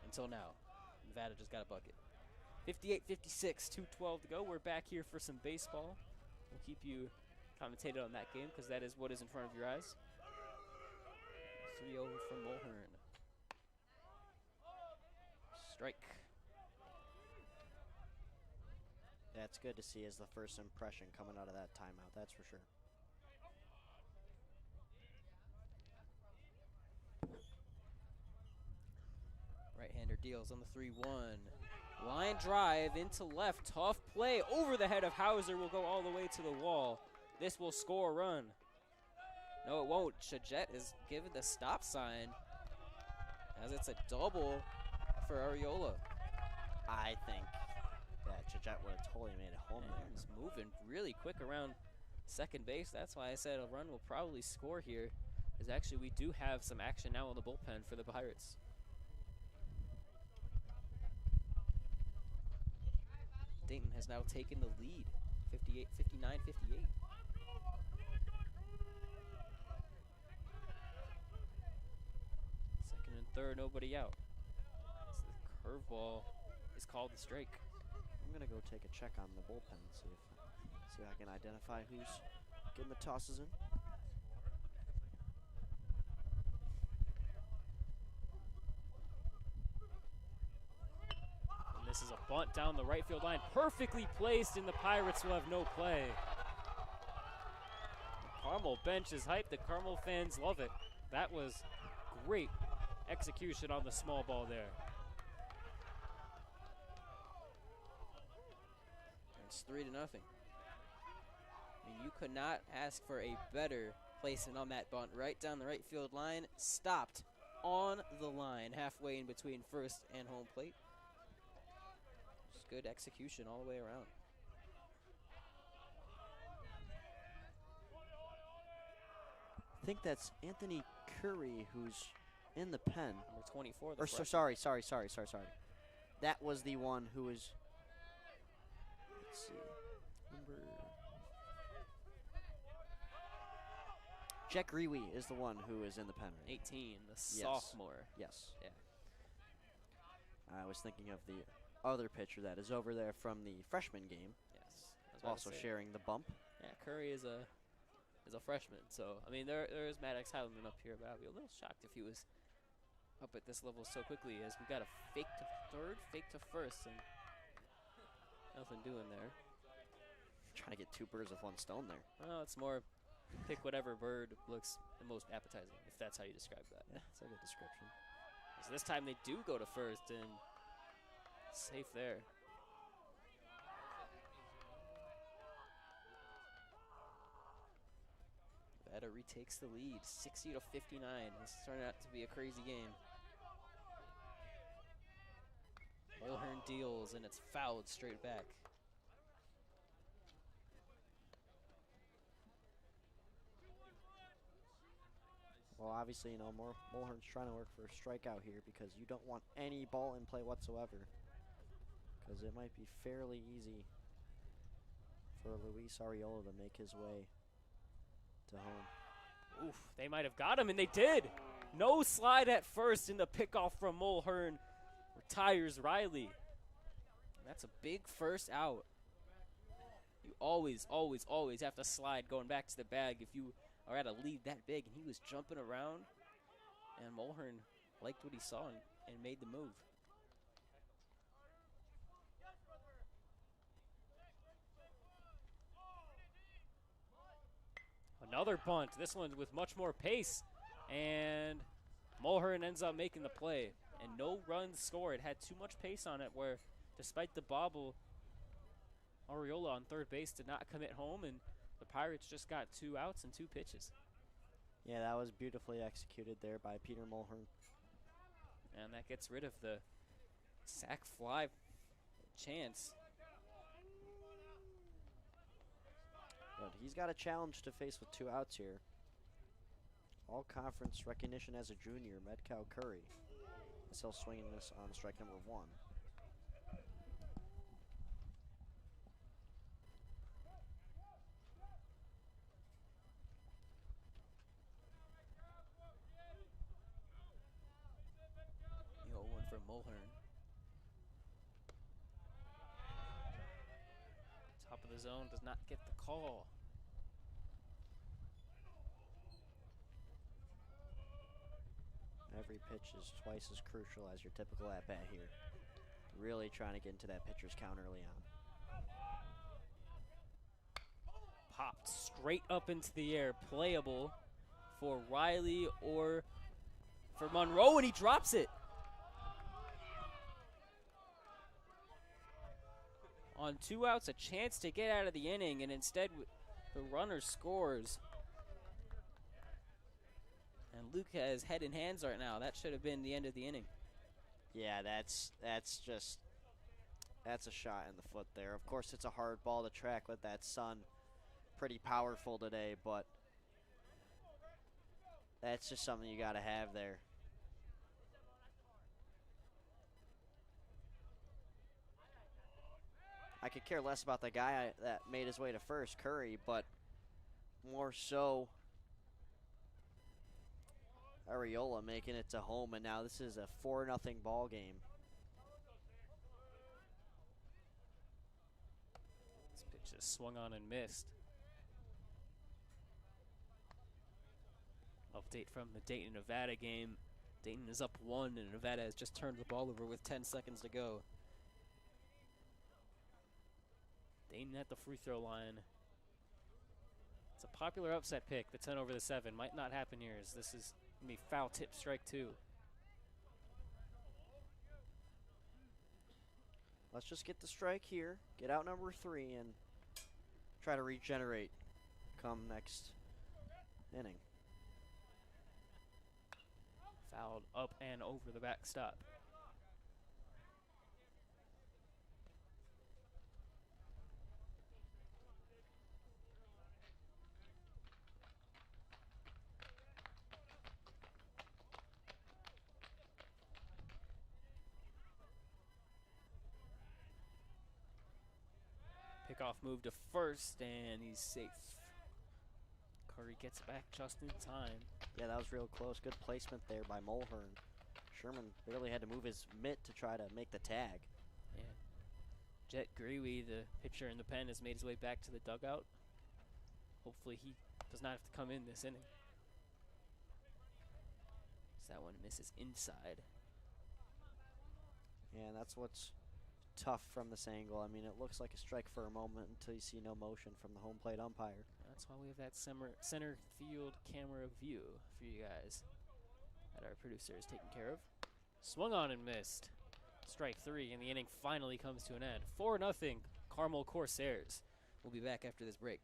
Until now. Nevada just got a bucket. 58-56, 2:12 to go. We're back here for some baseball. We'll keep you commentated on that game because that is what is in front of your eyes. 3-0 from Mulhern. Strike. That's good to see as the first impression coming out of that timeout, that's for sure. Right-hander deals on the 3-1. Line drive into left. Tough play over the head of Hauser. Will go all the way to the wall. This will score a run. No, it won't. Chijet is given the stop sign as it's a double for Ariola. I think that Chajette would have totally made it home there. He's moving really quick around second base. That's why I said a run will probably score here, as actually we do have some action now in the bullpen for the Pirates. Dayton has now taken the lead, 59-58. Second and third, nobody out. So the curveball is called the strike. I'm gonna go take a check on the bullpen, see if I can identify who's getting the tosses in. And this is a bunt down the right field line, perfectly placed, and the Pirates will have no play. The Carmel bench is hyped. The Carmel fans love it. That was great execution on the small ball there. It's 3-0. I mean, you could not ask for a better placement on that bunt. Right down the right field line, stopped on the line, halfway in between first and home plate. Just good execution all the way around. I think that's Anthony Curry who's in the pen. Number 24. Or sorry. That was the one who was. Let's see. Number. Jack Rewe is the one who is in the pen. Right? 18, the sophomore. Yes. Yeah. I was thinking of the other pitcher that is over there from the freshman game. Yes. Also sharing the bump. Yeah, Curry is a freshman, so I mean there is Maddox Highlandman up here, but I'd be a little shocked if he was up at this level so quickly, as we got a fake to third, fake to first, and nothing doing there. Trying to get two birds with one stone there. Well, it's more pick whatever bird looks the most appetizing, if that's how you describe that. Yeah, it's a good description. So this time they do go to first, and safe there. Nevada retakes the lead, 60-59. This is turning out to be a crazy game. Mulhern deals, and it's fouled straight back. Well, obviously, Mulhern's trying to work for a strikeout here because you don't want any ball in play whatsoever. Because it might be fairly easy for Luis Arriola to make his way to home. Oof, they might have got him, and they did. No slide at first, and the pickoff from Mulhern retires Riley. That's a big first out. You always, always, always have to slide going back to the bag if you are at a lead that big, and he was jumping around, and Mulhern liked what he saw and made the move. Another bunt, this one with much more pace, and Mulhern ends up making the play, and no runs scored. It had too much pace on it, where despite the bobble, Arriola on third base did not commit home, and the Pirates just got 2 outs and 2 pitches. Yeah, that was beautifully executed there by Peter Mulhern. And that gets rid of the sac fly chance. But he's got a challenge to face with 2 outs here. All conference recognition as a junior, Medcal Curry. Still swinging this on strike number 1. The 0-1 for Mulhern. Top of the zone does not get the call. Every pitch is twice as crucial as your typical at-bat here. Really trying to get into that pitcher's count early on. Popped straight up into the air, playable for Riley or for Monroe, and he drops it. On 2 outs, a chance to get out of the inning, and instead the runner scores. And Luke has head in hands right now. That should have been the end of the inning. Yeah, that's just That's a shot in the foot there. Of course, it's a hard ball to track with that sun. Pretty powerful today, but that's just something you got to have there. I could care less about the guy that made his way to first, Curry, but more so Areola making it to home, and now this is a 4-0 ball game. This pitch is swung on and missed. Update from the Dayton, Nevada game. Dayton is up 1, and Nevada has just turned the ball over with 10 seconds to go. Dayton at the free throw line. It's a popular upset pick, the 10 over the 7. Might not happen here, as this is going to be foul tip strike 2. Let's just get the strike here, get out number 3, and try to regenerate come next inning. Fouled up and over the backstop. Pickoff move to first, and he's safe. Curry gets back just in time. Yeah, that was real close. Good placement there by Mulhern. Sherman barely had to move his mitt to try to make the tag. Yeah. Jet Grewe, the pitcher in the pen, has made his way back to the dugout. Hopefully he does not have to come in this inning. So that one misses inside. Yeah, and that's what's tough from this angle. I mean, it looks like a strike for a moment until you see no motion from the home plate umpire. That's why we have that center field camera view for you guys that our producer is taking care of. Swung on and missed. Strike 3, and the inning finally comes to an end. 4-0 Carmel Corsairs. We'll be back after this break.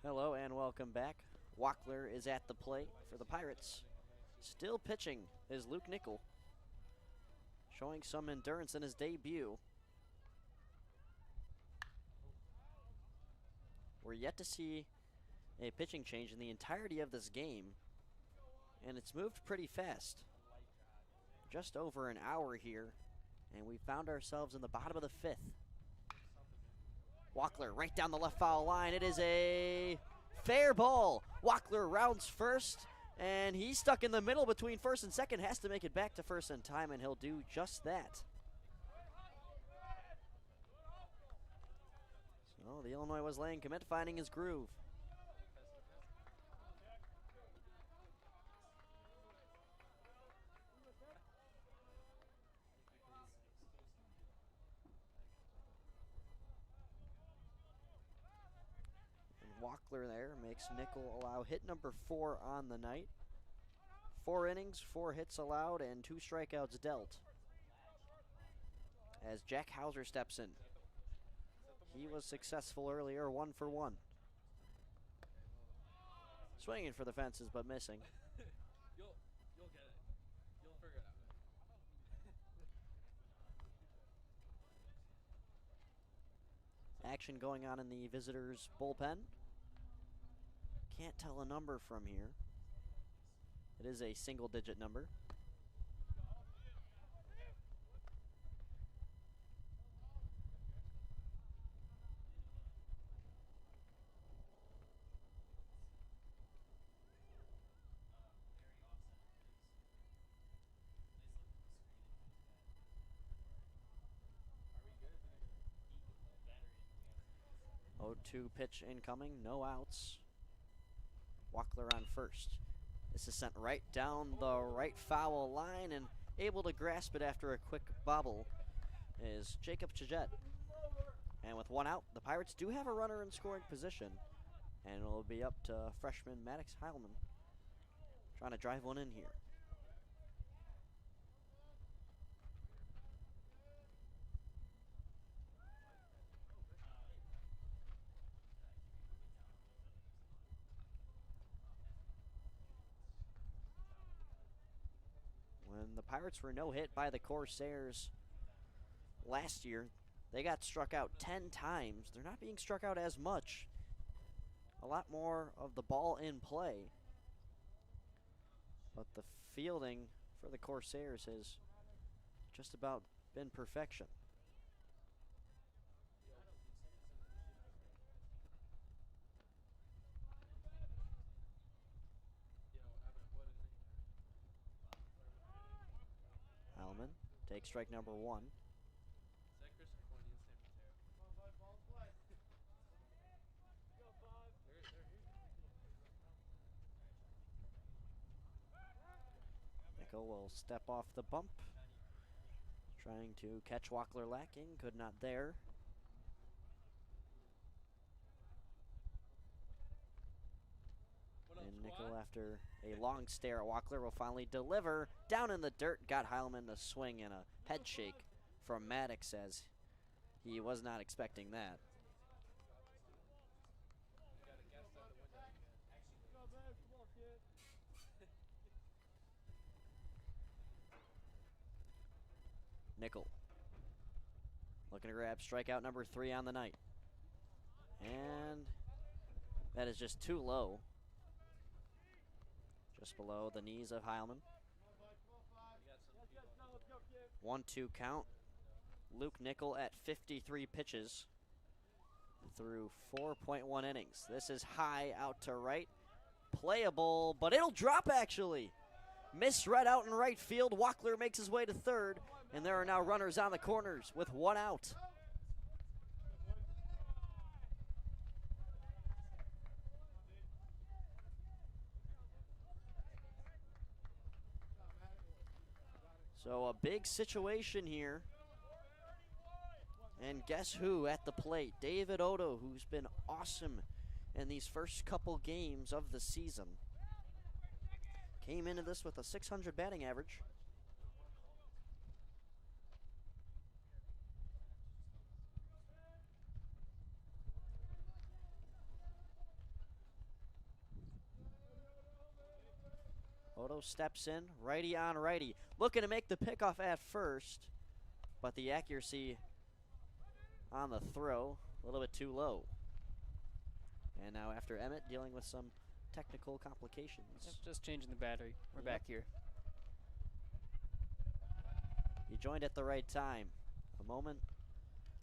Hello and welcome back. Wackler is at the plate for the Pirates. Still pitching is Luke Nickel, showing some endurance in his debut. We're yet to see a pitching change in the entirety of this game, and it's moved pretty fast. Just over an hour here, and we found ourselves in the bottom of the 5th. Wackler right down the left foul line. It is a fair ball. Wackler rounds first, and he's stuck in the middle between first and second. Has to make it back to first in time, and he'll do just that. So the Illinois Wesleyan commit finding his groove. Walkler there makes Nickel allow hit number 4 on the night. 4 innings, 4 hits allowed, and 2 strikeouts dealt. As Jack Hauser steps in. He was successful earlier, 1 for 1. Swinging for the fences, but missing. You'll get it. You'll figure it out. Action going on in the visitors' bullpen. Can't tell a number from here. It is a single-digit number. Oh, 0-2 pitch incoming, no outs. Walkler on first. This is sent right down the right foul line, and able to grasp it after a quick bobble is Jacob Chagette. And with 1 out, the Pirates do have a runner in scoring position, and it'll be up to freshman Maddox Heilman trying to drive one in here. When the Pirates were no hit by the Corsairs last year, they got struck out 10 times. They're not being struck out as much. A lot more of the ball in play. But the fielding for the Corsairs has just about been perfection. Heilman takes strike number 1. Nickel will step off the bump. Trying to catch Walkler lacking, could not there. And Nickel, after a long stare at Walkler, will finally deliver. Down in the dirt, got Heilman to swing and a head shake from Maddox, as he was not expecting that. Nickel looking to grab strikeout number 3 on the night. And that is just too low. Just below the knees of Heilman. 1-2 count. Luke Nickel at 53 pitches through 4.1 innings. This is high out to right. Playable, but it'll drop actually. Misread out in right field. Walkler makes his way to third, and there are now runners on the corners with 1 out. So a big situation here. And guess who at the plate? David Odo, who's been awesome in these first couple games of the season. Came into this with a .600 batting average. Odo steps in, righty on righty. Looking to make the pickoff at first, but the accuracy on the throw a little bit too low. And now after Emmet dealing with some technical complications. Yep, just changing the battery. We're back here. You joined at the right time. A moment.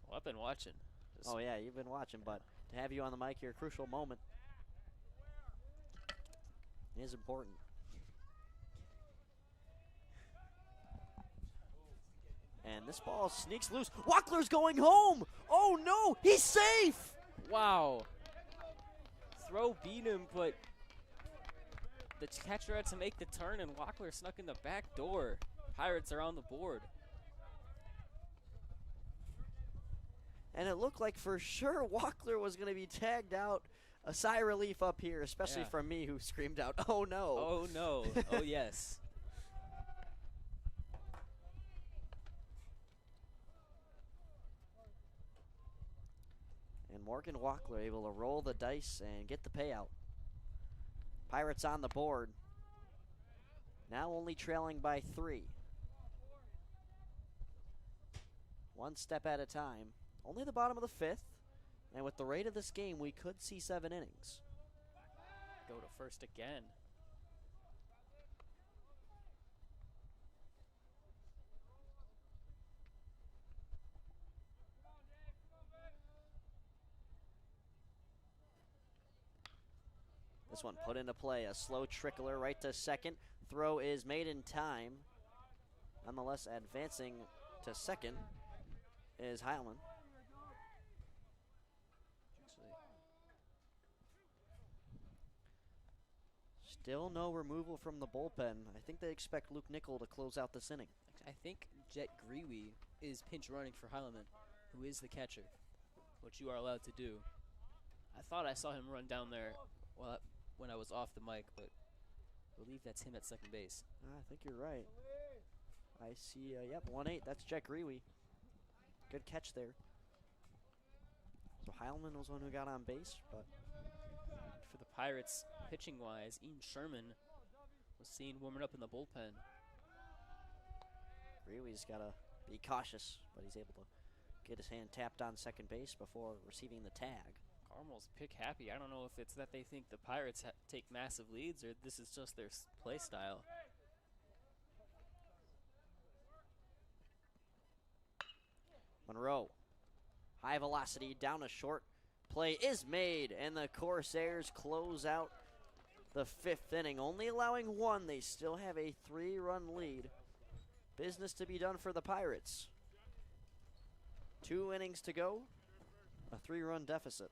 Well, I've been watching. Oh yeah, you've been watching, but to have you on the mic here, crucial moment, is important. And this ball sneaks loose. Walkler's going home. Oh no, he's safe. Wow. Throw beat him, but the catcher had to make the turn, and Walkler snuck in the back door. Pirates are on the board. And it looked like for sure Walkler was going to be tagged out a sigh of relief up here, especially Yeah. from me who screamed out, "Oh no!" Oh no! Oh yes! And Morgan Walkler able to roll the dice and get the payout. Pirates on the board. Now only trailing by 3. One step at a time. Only the bottom of the 5th. And with the rate of this game, we could see 7 innings. Go to first again. This one put into play. A slow trickler right to second. Throw is made in time. Nonetheless, advancing to second is Heilman. Still no removal from the bullpen. I think they expect Luke Nickel to close out this inning. I think Jet Grewe is pinch running for Heileman, who is the catcher. What you are allowed to do. I thought I saw him run down there. Well, when I was off the mic, but I believe that's him at second base. I think you're right. I see, yep, 1-8. That's Jet Grewe. Good catch there. So Heilman was one who got on base, but For the Pirates, pitching-wise, Ian Sherman was seen warming up in the bullpen. Grewe's got to be cautious, but he's able to get his hand tapped on second base before receiving the tag. Carmel's pick happy. I don't know if it's that they think the Pirates take massive leads or this is just their play style. Monroe, high velocity, down a short. Play is made, and the Corsairs close out the 5th inning. Only allowing 1, they still have a 3-run lead. Business to be done for the Pirates. 2 innings to go, a 3-run deficit.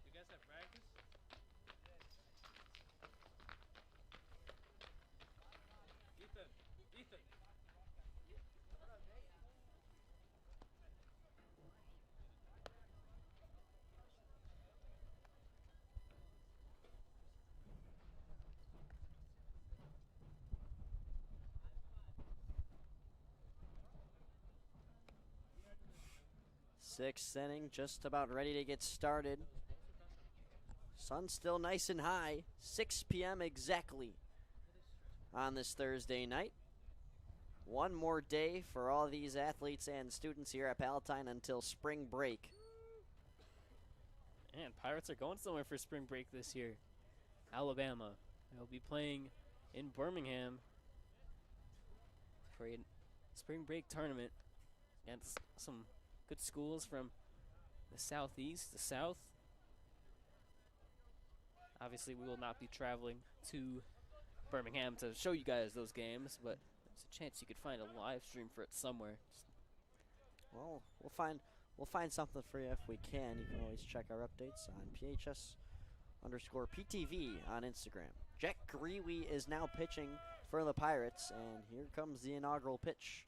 You guys have practice? Ethan. 6th inning, just about ready to get started. Sun's still nice and high, 6 p.m. exactly on this Thursday night. One more day for all these athletes and students here at Palatine until spring break. And Pirates are going somewhere for spring break this year. Alabama. They'll be playing in Birmingham for a spring break tournament against some good schools from the southeast, the south. Obviously, we will not be traveling to Birmingham to show you guys those games, but there's a chance you could find a live stream for it somewhere. Well, we'll find something for you if we can. You can always check our updates on PHS_PTV on Instagram. Jack Grewe is now pitching for the Pirates, and here comes the inaugural pitch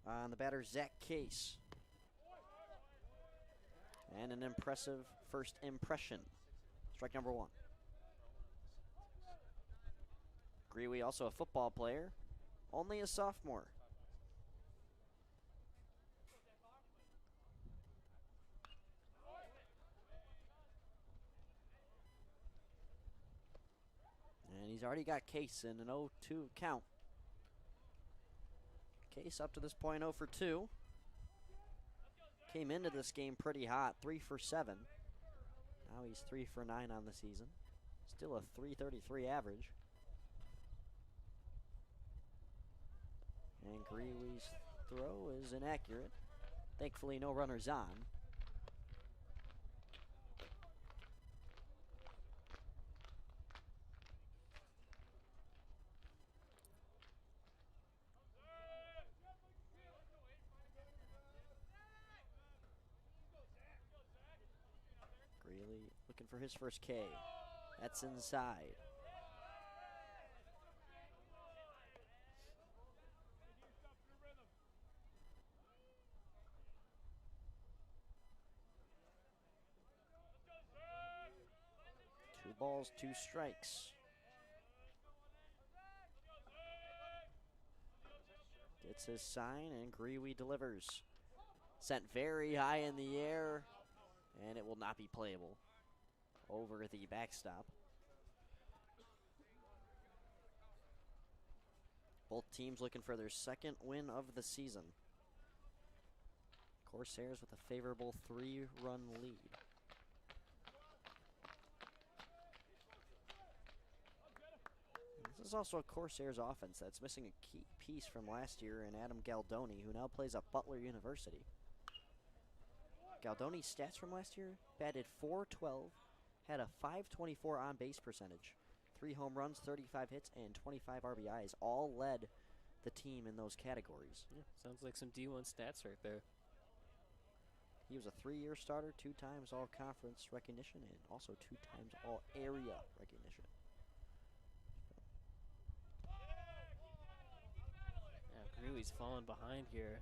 on the batter, Zach Case. And an impressive first impression. Strike number 1. Grewe, also a football player, only a sophomore. And he's already got Case in an 0-2 count. Case up to this point 0 for 2. Came into this game pretty hot, 3 for 7. Now he's 3 for 9 on the season. Still a .333 average. And Grewe's throw is inaccurate. Thankfully, no runners on. Greeley looking for his first K. That's inside. Two balls, 2 strikes. Gets his sign, and Grewe delivers. Sent very high in the air, and it will not be playable over the backstop. Both teams looking for their second win of the season. Corsairs with a favorable 3-run lead. This is also a Corsairs offense that's missing a key piece from last year in Adam Galdoni, who now plays at Butler University. Galdoni's stats from last year: batted .412, had a .524 on-base percentage, 3 home runs, 35 hits, and 25 RBIs. All led the team in those categories. Yeah, sounds like some D1 stats right there. He was a 3-year starter, 2 times all-conference recognition, and also 2 times all-area recognition. Yeah, Greeley's fallen behind here.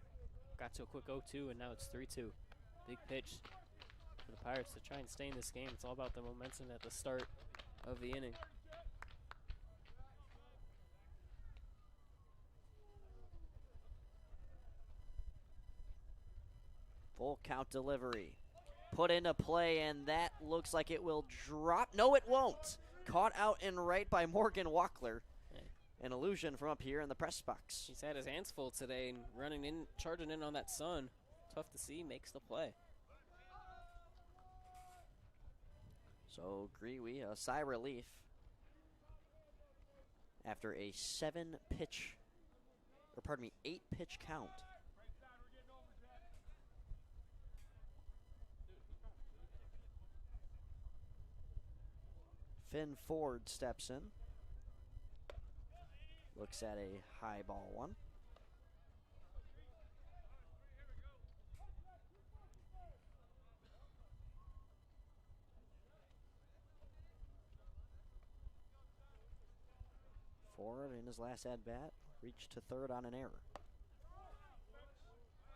Got to a quick 0-2, and now it's 3-2. Big pitch for the Pirates to try and stay in this game. It's all about the momentum at the start of the inning. Full count delivery. Put into play, and that looks like it will drop. No, it won't. Caught out and right by Morgan Walkler. An illusion from up here in the press box. He's had his hands full today and running in, charging in on that sun. Tough to see, makes the play. So Grewe, a sigh of relief after a 8-pitch count. Finn Ford steps in. Looks at a high ball one. Ford, in his last at-bat, reached to third on an error.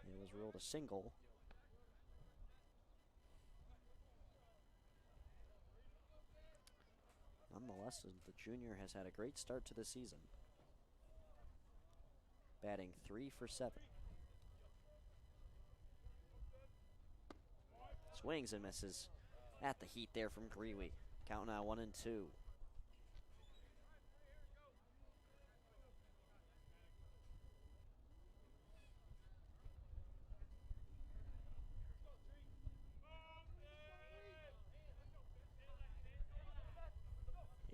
It was ruled a single. Nonetheless, the junior has had a great start to the season. Batting 3 for 7. Swings and misses at the heat there from Grewe. Count now 1-2.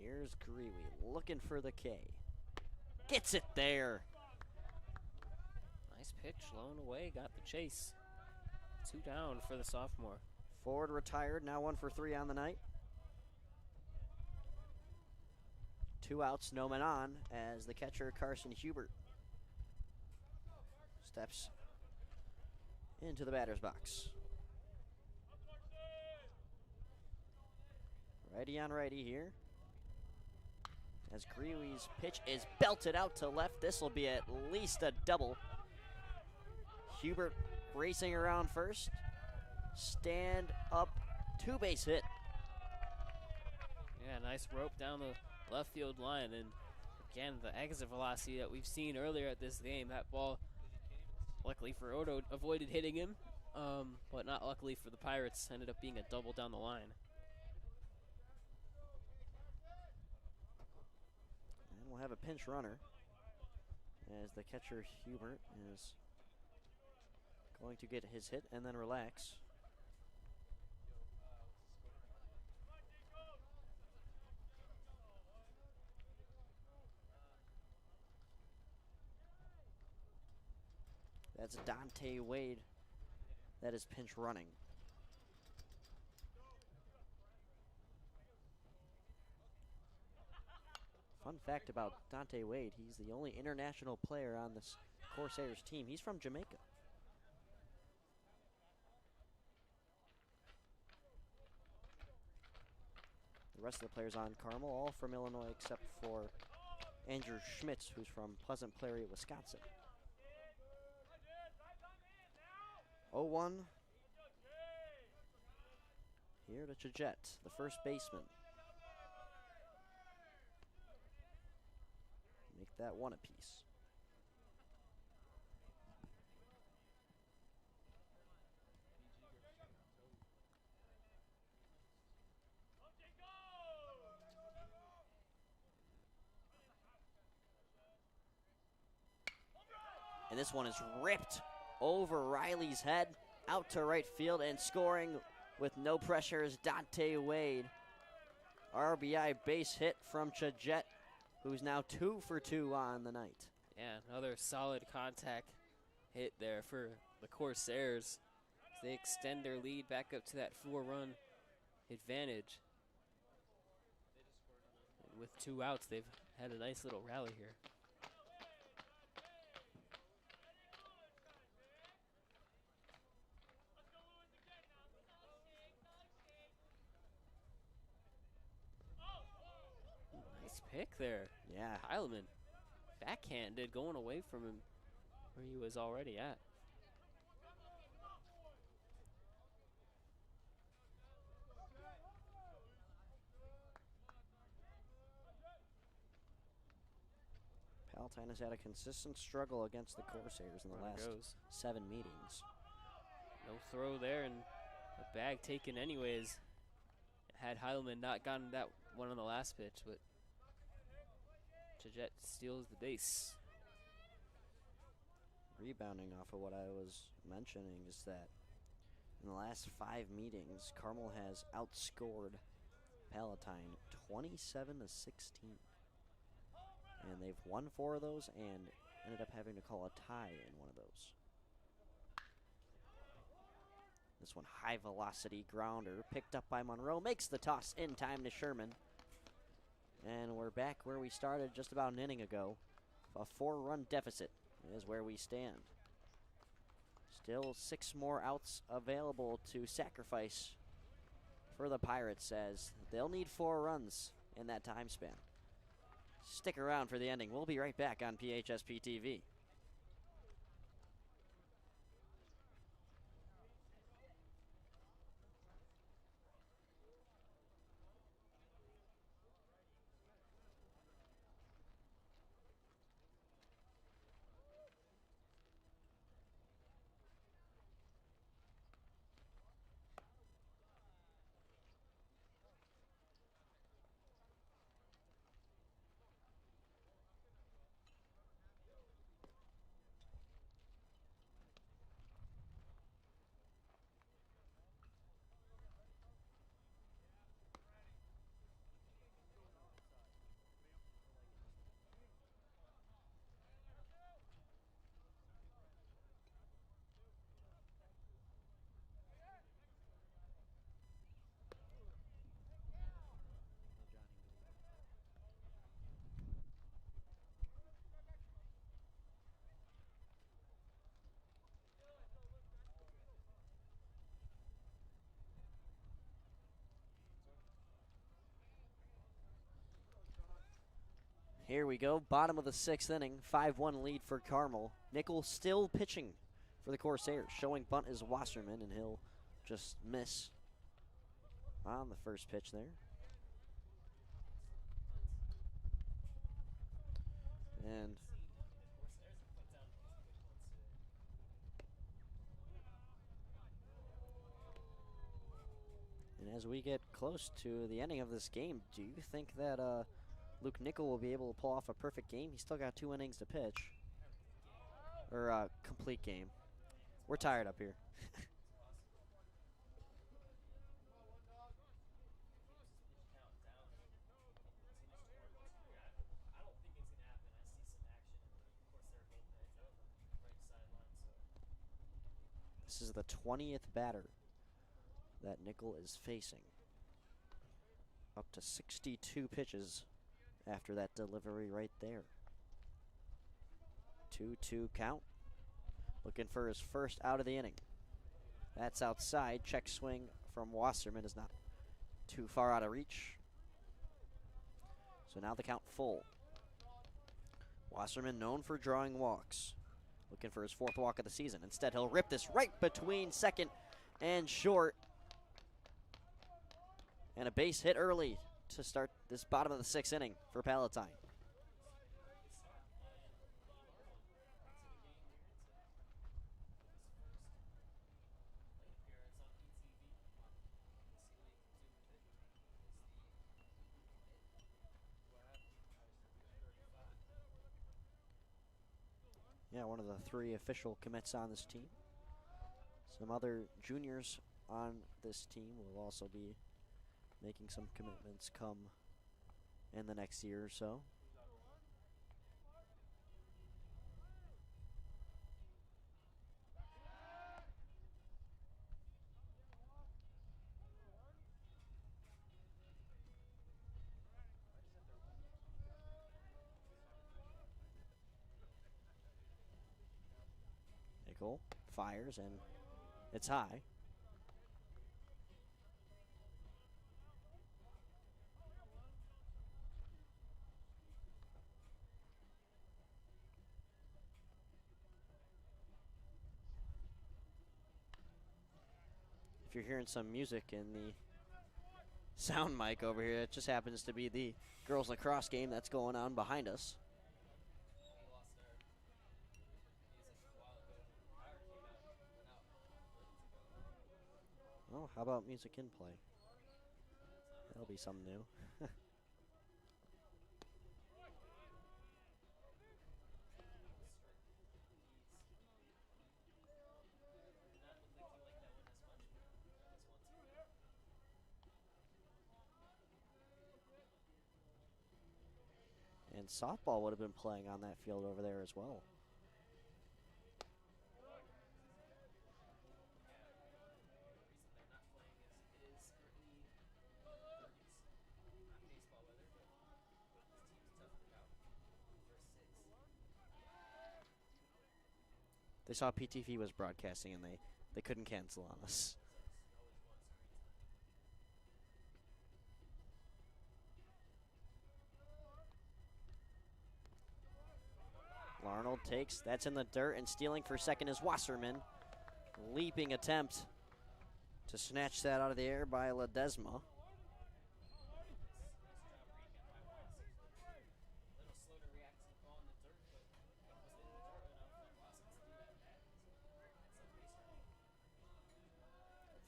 Here's Grewe looking for the K. Gets it there. Nice pitch, low and away, got the chase. 2 down for the sophomore. Ford retired, now 1 for 3 on the night. 2 outs, no men on, as the catcher, Carson Hubert, steps into the batter's box. Righty on righty here. As Greeley's pitch is belted out to left, this will be at least a double. Hubert racing around first. Stand up, 2-base hit. Yeah, nice rope down the left field line. And again, the exit velocity that we've seen earlier at this game, that ball, luckily for Odo, avoided hitting him, but not luckily for the Pirates, ended up being a double down the line. And we'll have a pinch runner as the catcher Hubert is going to get his hit and then relax. That's Dante Wade that is pinch running. Fun fact about Dante Wade, he's the only international player on this Corsairs team. He's from Jamaica. The rest of the players on Carmel, all from Illinois except for Andrew Schmitz, who's from Pleasant Prairie, Wisconsin. 0-1 here to Chajette, the first baseman. Make that one apiece. And this one is ripped over Riley's head, out to right field, and scoring with no pressure is Dante Wade. RBI base hit from Chajette, who's now 2 for 2 on the night. Yeah, another solid contact hit there for the Corsairs. They extend their lead back up to that 4-run advantage. And with 2 outs, they've had a nice little rally here. Pick there. Yeah. Heilman backhanded, going away from him where he was already at. Palatine has had a consistent struggle against the Corsairs in the last 7 meetings. No throw there, and a bag taken anyways. Had Heilman not gotten that one on the last pitch, but Chajette steals the base. Rebounding off of what I was mentioning is that in the last 5 meetings, Carmel has outscored Palatine 27-16. And they've won 4 of those and ended up having to call a tie in one of those. This one, high velocity grounder, picked up by Monroe, makes the toss in time to Sherman. And we're back where we started just about an inning ago. A 4-run deficit is where we stand. Still 6 more outs available to sacrifice for the Pirates, as they'll need 4 runs in that time span. Stick around for the ending. We'll be right back on PHS PTV. Here we go, bottom of the 6th inning, 5-1 lead for Carmel. Nickel still pitching for the Corsairs. Showing bunt is Wasserman, and he'll just miss on the first pitch there. And as we get close to the ending of this game, do you think that Luke Nickel will be able to pull off a perfect game? He's still got 2 innings to pitch. Or complete game. We're tired up here. This is the 20th batter that Nickel is facing. Up to 62 pitches after that delivery right there. 2-2 count. Looking for his first out of the inning. That's outside. Check swing from Wasserman is not too far out of reach. So now the count full. Wasserman known for drawing walks. Looking for his 4th walk of the season. Instead, he'll rip this right between second and short. And a base hit early to start this bottom of the 6th inning for Palatine. Yeah, one of the 3 official commits on this team. Some other juniors on this team will also be making some commitments come in the next year or so. Nickel fires, and it's high. If you're hearing some music in the sound mic over here, it just happens to be the girls lacrosse game that's going on behind us. Oh, how about music in play? That'll be something new. And softball would have been playing on that field over there as well. They saw PTV was broadcasting and they couldn't cancel on us. Arnold takes, that's in the dirt, and stealing for second is Wasserman. Leaping attempt to snatch that out of the air by Ledesma.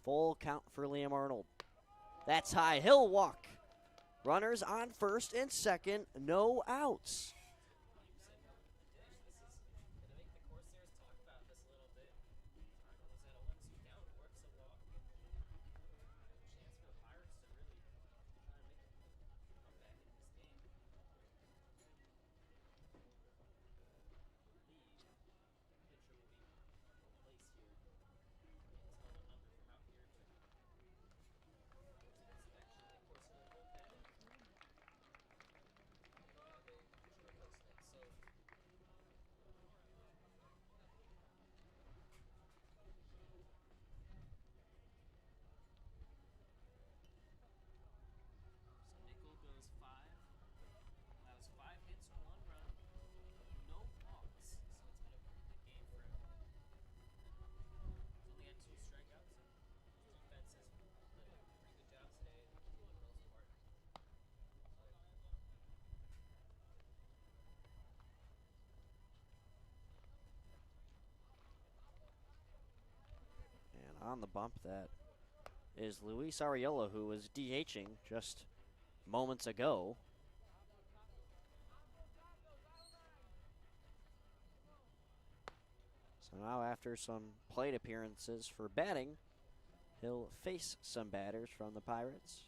Full count for Liam Arnold. That's high, he'll walk. Runners on first and second, no outs. on the bump. That is Luis Ariola, who was DHing just moments ago. So now after some plate appearances for batting, he'll face some batters from the Pirates.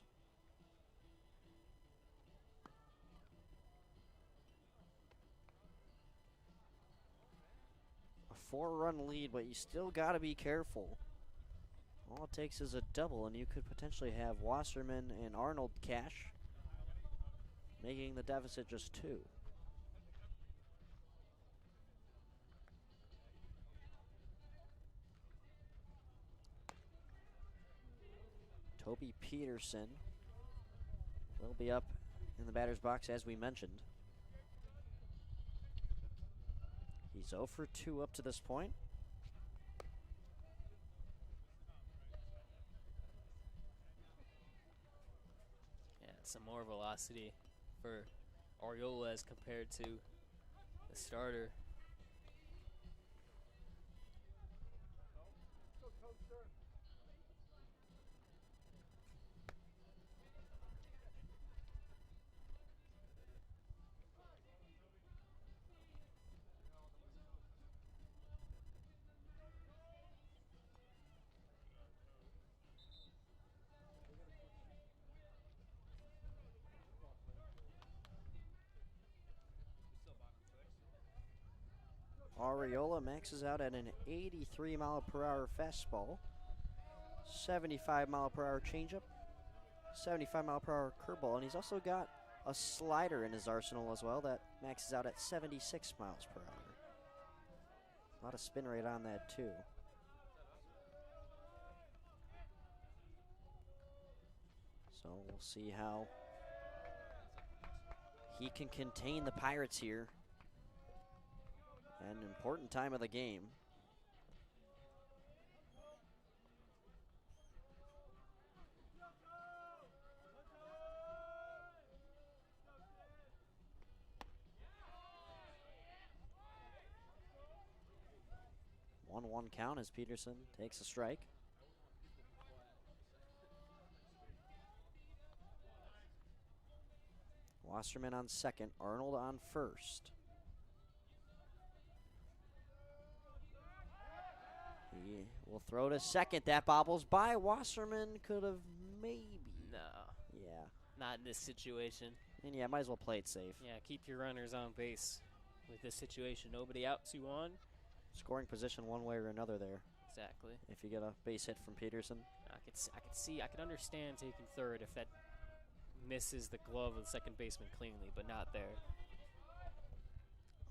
A 4-run lead, but you still got to be careful. All it takes is a double, and you could potentially have Wasserman and Arnold cash, making the deficit just 2. Toby Peterson will be up in the batter's box, as we mentioned. He's 0 for 2 up to this point. Yeah, some more velocity for Ariola as compared to the starter. Ariola maxes out at an 83-mile-per-hour fastball, 75-mile-per-hour changeup, 75-mile-per-hour curveball, and he's also got a slider in his arsenal as well that maxes out at 76 miles per hour. A lot of spin rate on that too. So we'll see how he can contain the Pirates here. An important time of the game. One count as Peterson takes a strike. Wasserman on second, Arnold on first. He will throw to second. That bobbles by. Wasserman could have maybe. No. Yeah. Not in this situation. And yeah, might as well play it safe. Yeah, keep your runners on base with this situation. Nobody out, 2-on. Scoring position one way or another there. Exactly. If you get a base hit from Peterson. I could understand taking third if that misses the glove of the second baseman cleanly, but not there.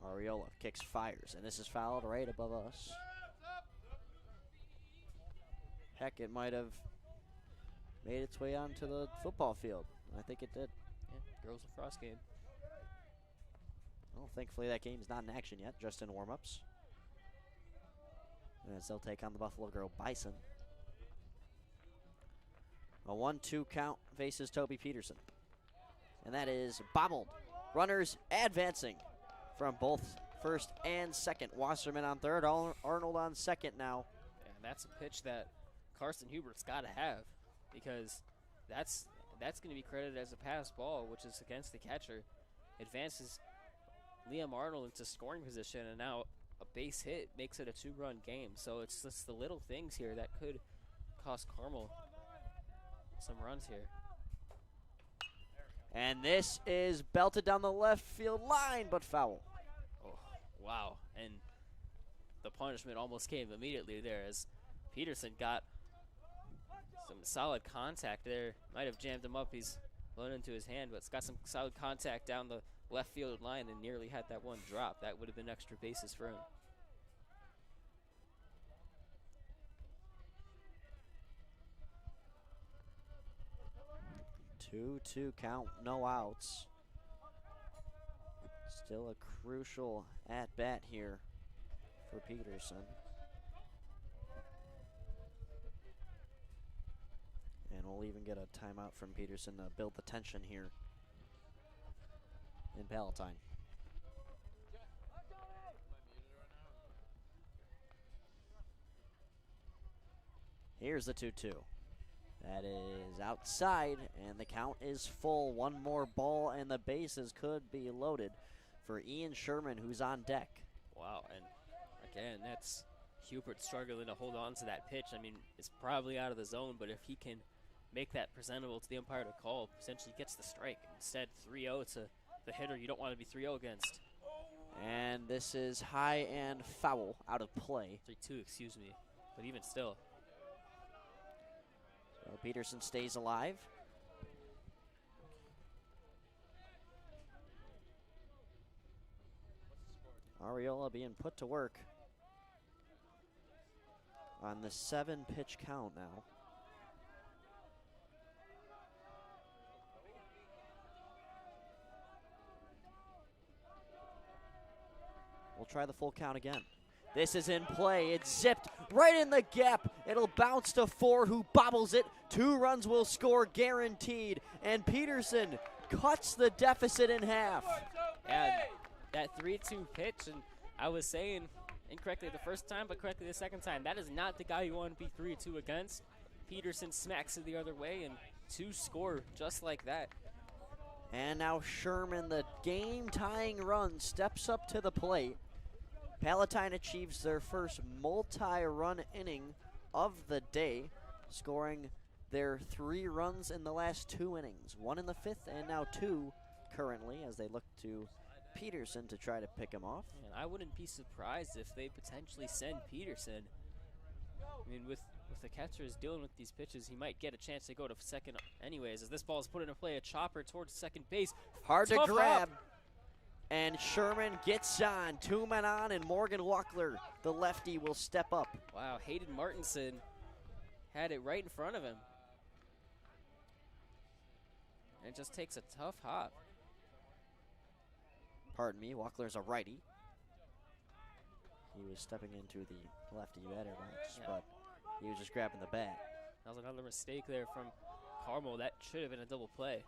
Ariola kicks, fires, and this is fouled right above us. Heck, it might have made its way onto the football field. I think it did. Yeah, girls lacrosse game. Well, thankfully that game is not in action yet, just in warm-ups. As they'll take on the Buffalo Girl Bison. A 1-2 count faces Toby Peterson. And that is bobbled. Runners advancing from both first and second. Wasserman on third, Arnold on second now. And that's a pitch that Carson Hubert's got to have, because that's going to be credited as a pass ball, which is against the catcher. Advances Liam Arnold into scoring position, and now a base hit makes it a 2-run game. So it's just the little things here that could cost Carmel some runs here. And this is belted down the left field line, but foul. Oh, wow. And the punishment almost came immediately there as Peterson got some solid contact there. Might have jammed him up. He's blown into his hand, but it's got some solid contact down the left field line and nearly had that one drop. That would have been extra bases for him. Two count, no outs. Still a crucial at-bat here for Peterson. And we'll even get a timeout from Peterson to build the tension here in Palatine. Here's the 2-2. That is outside, and the count is full. One more ball, and the bases could be loaded for Ian Sherman, who's on deck. Wow, and again, that's Hubert struggling to hold on to that pitch. I mean, it's probably out of the zone, but if he can make that presentable to the umpire to call, potentially gets the strike. Instead, 3-0 to the hitter you don't want to be 3-0 against. And this is high and foul, out of play. 3-2, excuse me, but even still. So Peterson stays alive. Ariola being put to work on the 7-pitch count now. We'll try the full count again. This is in play. It's zipped right in the gap. It'll bounce to Ford, who bobbles it. 2 runs will score guaranteed. And Peterson cuts the deficit in half. Yeah, that 3-2 pitch, and I was saying incorrectly the first time, but correctly the second time. That is not the guy you want to be 3-2 against. Peterson smacks it the other way, and 2 score just like that. And now Sherman, the game-tying run, steps up to the plate. Palatine achieves their first multi-run inning of the day, scoring their 3 runs in the last 2 innings. 1 in the 5th and now 2 currently as they look to Peterson to try to pick him off. And I wouldn't be surprised if they potentially send Peterson. I mean, with the catchers dealing with these pitches, he might get a chance to go to second anyways. As this ball is put into play, a chopper towards second base. Hard to Tough grab. up. And Sherman gets on. 2 men on, and Morgan Wackler, the lefty, will step up. Wow, Hayden Martinson had it right in front of him. And it just takes a tough hop. Pardon me, Wackler's a righty. He was stepping into the lefty batter box, but he was just grabbing the bat. That was another mistake there from Carmel. That should have been a double play.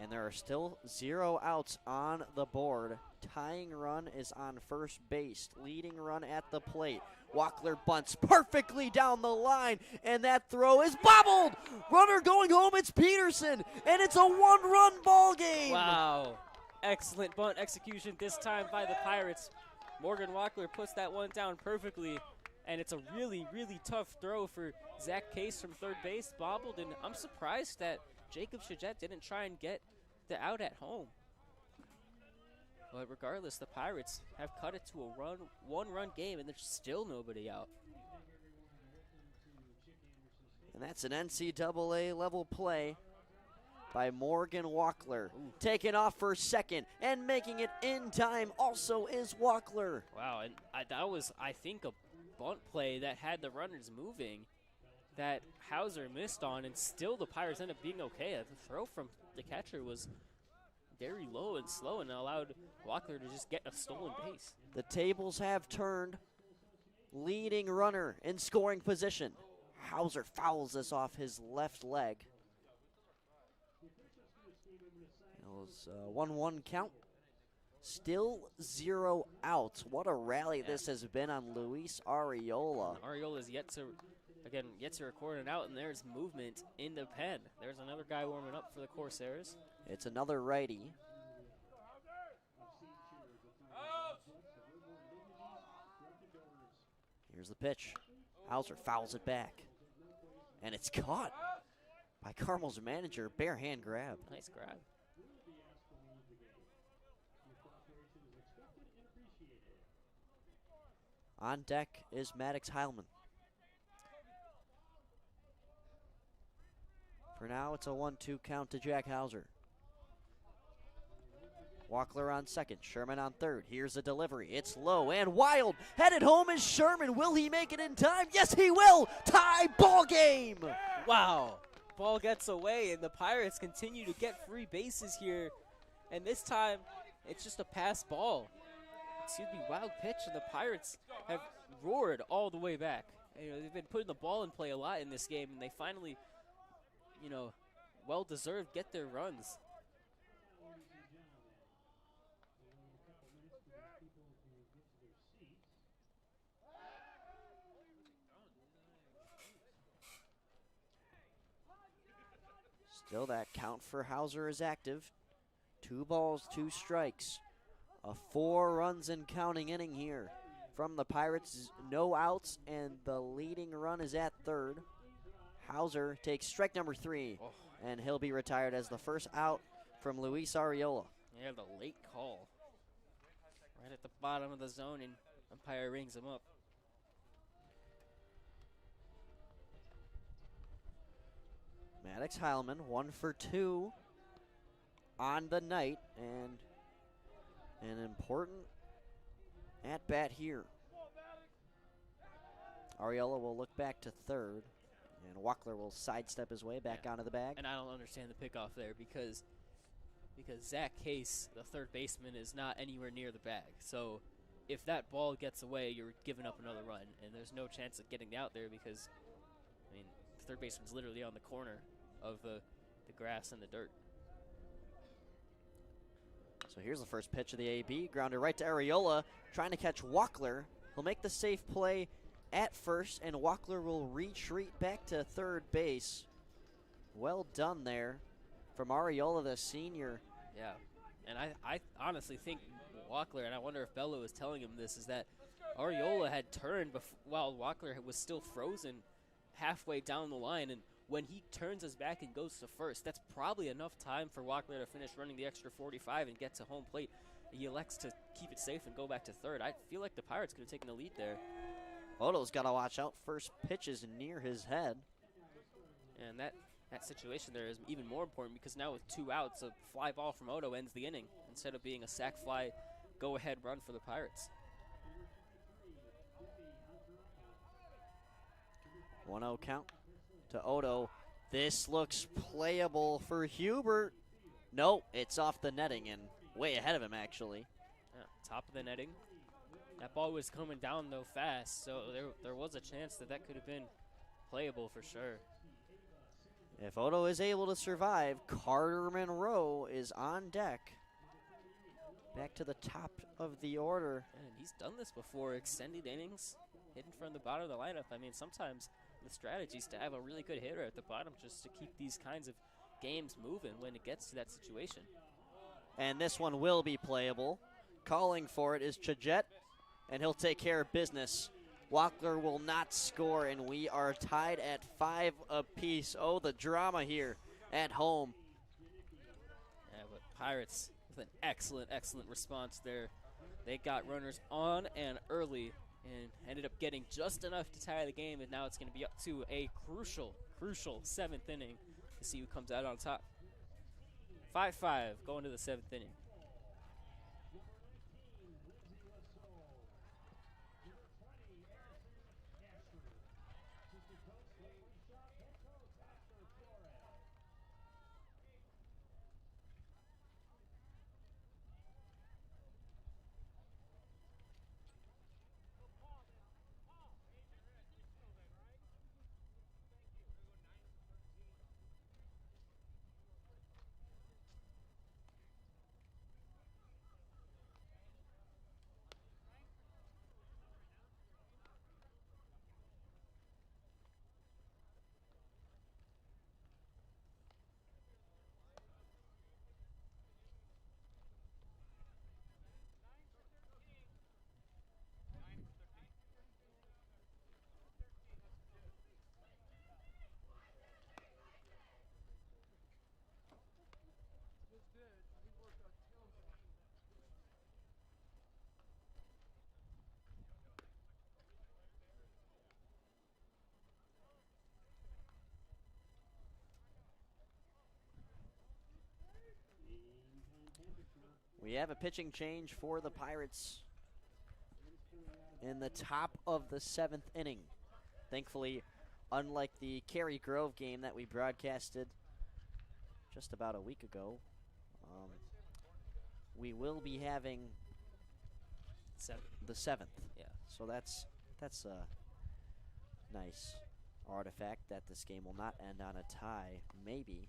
And there are still 0 outs on the board. Tying run is on first base. Leading run at the plate. Wackler bunts perfectly down the line, and that throw is bobbled. Runner going home, it's Peterson, and it's a 1-run ball game. Wow. Excellent bunt execution this time by the Pirates. Morgan Wackler puts that one down perfectly, and it's a really, really tough throw for Zach Case from third base, bobbled, and I'm surprised that Jacob Shadette didn't try and get the out at home. But regardless, the Pirates have cut it to a 1-run game, and there's still nobody out. And that's an NCAA level play by Morgan Wackler. Taking off for second and making it in time also is Wackler. Wow, and that was, I think, a bunt play that had the runners moving that Hauser missed on, and still the Pirates end up being okay. The throw from the catcher was very low and slow and allowed Wackler to just get a stolen base. The tables have turned. Leading runner in scoring position. Hauser fouls this off his left leg. It was a 1-1 count. Still 0 outs. What a rally this has been on Luis Ariola. Ariola's yet to record an out, and there's movement in the pen. There's another guy warming up for the Corsairs. It's another righty. Here's the pitch. Hauser fouls it back. And it's caught by Carmel's manager. Bare hand grab. Nice grab. On deck is Maddox Heilman. For now, it's a 1-2 count to Jack Hauser. Wackler on second, Sherman on third. Here's the delivery. It's low and wild. Headed home is Sherman. Will he make it in time? Yes, he will. Tie ball game. Wow. Ball gets away, and the Pirates continue to get free bases here. And this time, it's just a pass ball. Excuse me, wild pitch, and the Pirates have roared all the way back. You know, they've been putting the ball in play a lot in this game, and they finally, you know, well-deserved get their runs. Still, that count for Hauser is active. 2 balls, 2 strikes. A 4 runs and counting inning here from the Pirates. No outs, and the leading run is at third. Hauser takes strike number 3, and he'll be retired as the first out from Luis Arriola. Yeah, the late call. Right at the bottom of the zone, and umpire rings him up. Maddox Heilman, 1 for 2 on the night, and an important at-bat here. Arriola will look back to third, and Wackler will sidestep his way back onto the bag. And I don't understand the pickoff there because Zach Case, the third baseman, is not anywhere near the bag. So if that ball gets away, you're giving up another run, and there's no chance of getting out there because, I mean, the third baseman's literally on the corner of the grass and the dirt. So here's the first pitch of the AB. Grounder right to Arriola, trying to catch Wackler. He'll make the safe play at first, and Wackler will retreat back to third base. Well done there from Arriola, the senior. Yeah, and I honestly think Wackler, and I wonder if Bello was telling him this, is that Arriola had turned while Wackler was still frozen halfway down the line, and when he turns his back and goes to first, that's probably enough time for Wackler to finish running the extra 45 and get to home plate. He elects to keep it safe and go back to third. I feel like the Pirates could have taken the lead there. Odo's got to watch out. First pitch is near his head. And that situation there is even more important because now with 2 outs, a fly ball from Odo ends the inning instead of being a sac fly go-ahead run for the Pirates. 1-0 count to Odo. This looks playable for Hubert. No, it's off the netting and way ahead of him, actually. Yeah, top of the netting. That ball was coming down, though, fast, so there was a chance that could have been playable for sure. If Odo is able to survive, Carter Monroe is on deck. Back to the top of the order. And he's done this before, extended innings, hitting from the bottom of the lineup. I mean, sometimes the strategy is to have a really good hitter at the bottom just to keep these kinds of games moving when it gets to that situation. And this one will be playable. Calling for it is Chajet, and he'll take care of business. Wackler will not score, and we are tied at 5 apiece. Oh, the drama here at home. Yeah, but Pirates with an excellent, excellent response there. They got runners on and early and ended up getting just enough to tie the game, and now it's going to be up to a crucial 7th inning to see who comes out on top. 5-5 going to the 7th inning. We have a pitching change for the Pirates in the top of the 7th inning. Thankfully, unlike the Cary Grove game that we broadcasted just about a week ago, we will be having the 7th. Yeah. So that's a nice artifact that this game will not end on a tie, maybe.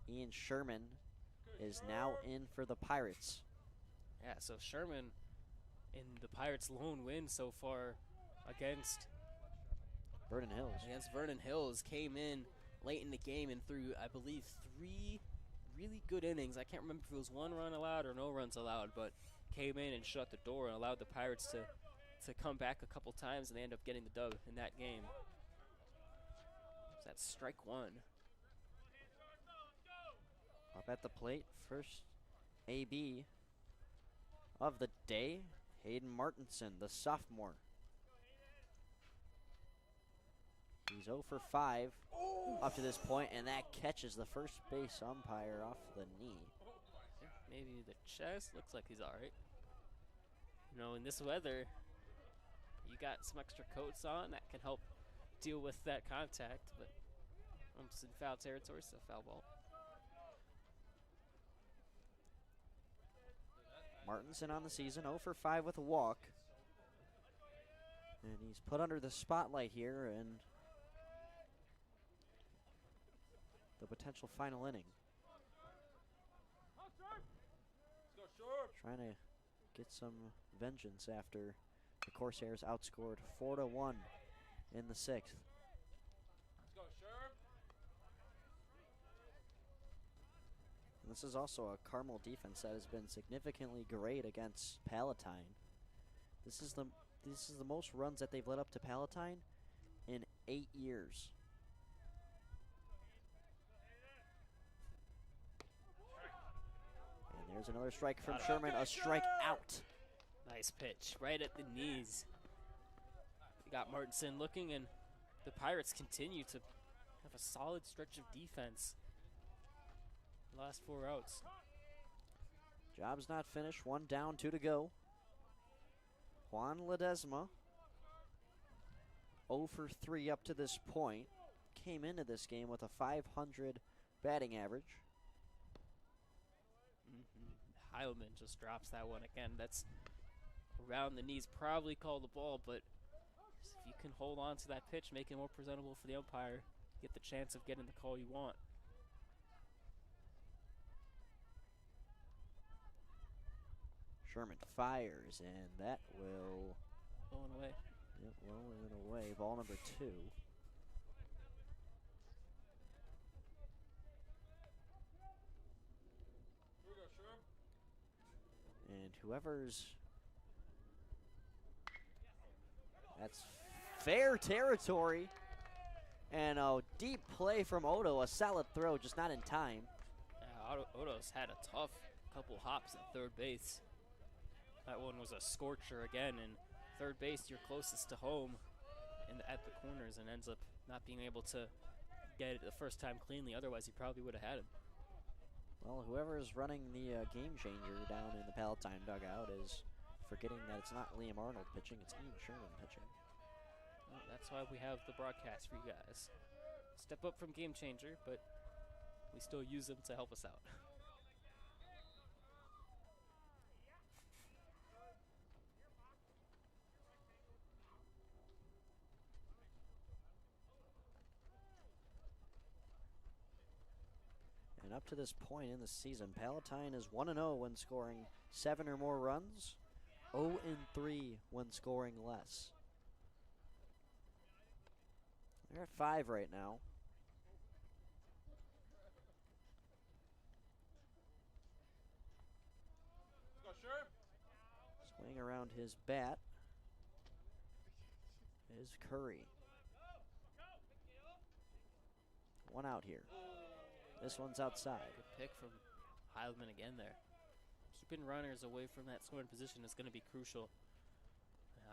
Ian Sherman is now in for the Pirates. Yeah, so Sherman in the Pirates' lone win so far against Vernon Hills. Vernon Hills came in late in the game and threw, I believe, 3 really good innings. I can't remember if it was 1 run allowed or no runs allowed, but came in and shut the door and allowed the Pirates to come back a couple times, and they end up getting the dub in that game. So that's strike 1. Up at the plate, first AB of the day, Hayden Martinson, the sophomore. He's 0 for 5 up to this point, and that catches the first base umpire off the knee. Maybe the chest looks like he's all right. You know, in this weather, you got some extra coats on that can help deal with that contact, but it's in foul territory, so foul ball. Martinson on the season, 0 for 5 with a walk. And he's put under the spotlight here in the potential final inning. Trying to get some vengeance after the Corsairs outscored 4-1 in the 6th. And this is also a Carmel defense that has been significantly great against Palatine. This is the most runs that they've led up to Palatine in 8 years. And there's another strike from Sherman, a strike out. Nice pitch, right at the knees. You got Martinson looking, and the Pirates continue to have a solid stretch of defense. Last 4 outs. Job's not finished, 1 down, 2 to go. Juan Ledesma, 0 for 3 up to this point. Came into this game with a .500 batting average. Heilman just drops that one again. That's around the knees, probably call the ball, but if you can hold on to that pitch, make it more presentable for the umpire, get the chance of getting the call you want. Sherman fires, and that will... Going away. Yep, well and away. Ball number 2. And whoever's... That's fair territory. And a deep play from Odo, a solid throw, just not in time. Yeah, Odo's had a tough couple hops at third base. That one was a scorcher again, and third base, you're closest to home at the corners, and ends up not being able to get it the first time cleanly. Otherwise, he probably would have had him. Well, whoever is running the game changer down in the Palatine dugout is forgetting that it's not Liam Arnold pitching, it's Ian Sherman pitching. Well, that's why we have the broadcast for you guys. Step up from game changer, but we still use them to help us out. And up to this point in the season, Palatine is 1-0 when scoring 7 or more runs, 0-3 when scoring less. They're at 5 right now. Swing around his bat is Curry. 1 out here. This one's outside. Good pick from Heilman again there. Keeping runners away from that scoring position is going to be crucial.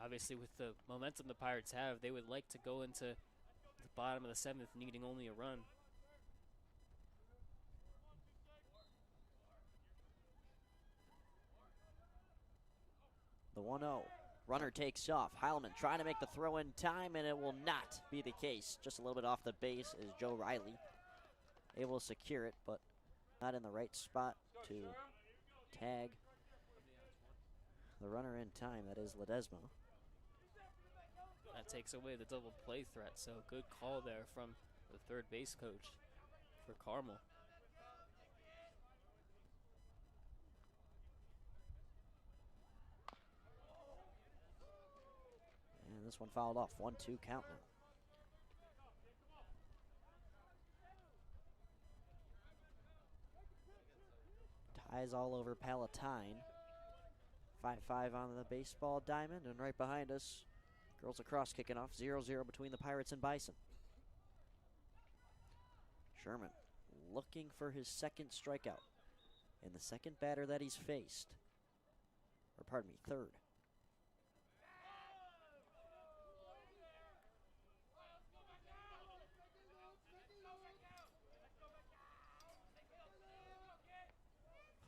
Obviously, with the momentum the Pirates have, they would like to go into the bottom of the 7th needing only a run. The 1-0. Runner takes off. Heilman trying to make the throw in time, and it will not be the case. Just a little bit off the base is Joe Riley. Able to secure it, but not in the right spot to tag the runner in time. That is Ledesma. That takes away the double play threat, so good call there from the third base coach for Carmel. And this one fouled off. 1-2 count now. eyes all over Palatine. 5-5 on the baseball diamond, and right behind us, girls lacrosse kicking off 0-0 between the Pirates and Bison. Sherman looking for his second strikeout, and the second batter that he's faced, or pardon me, third.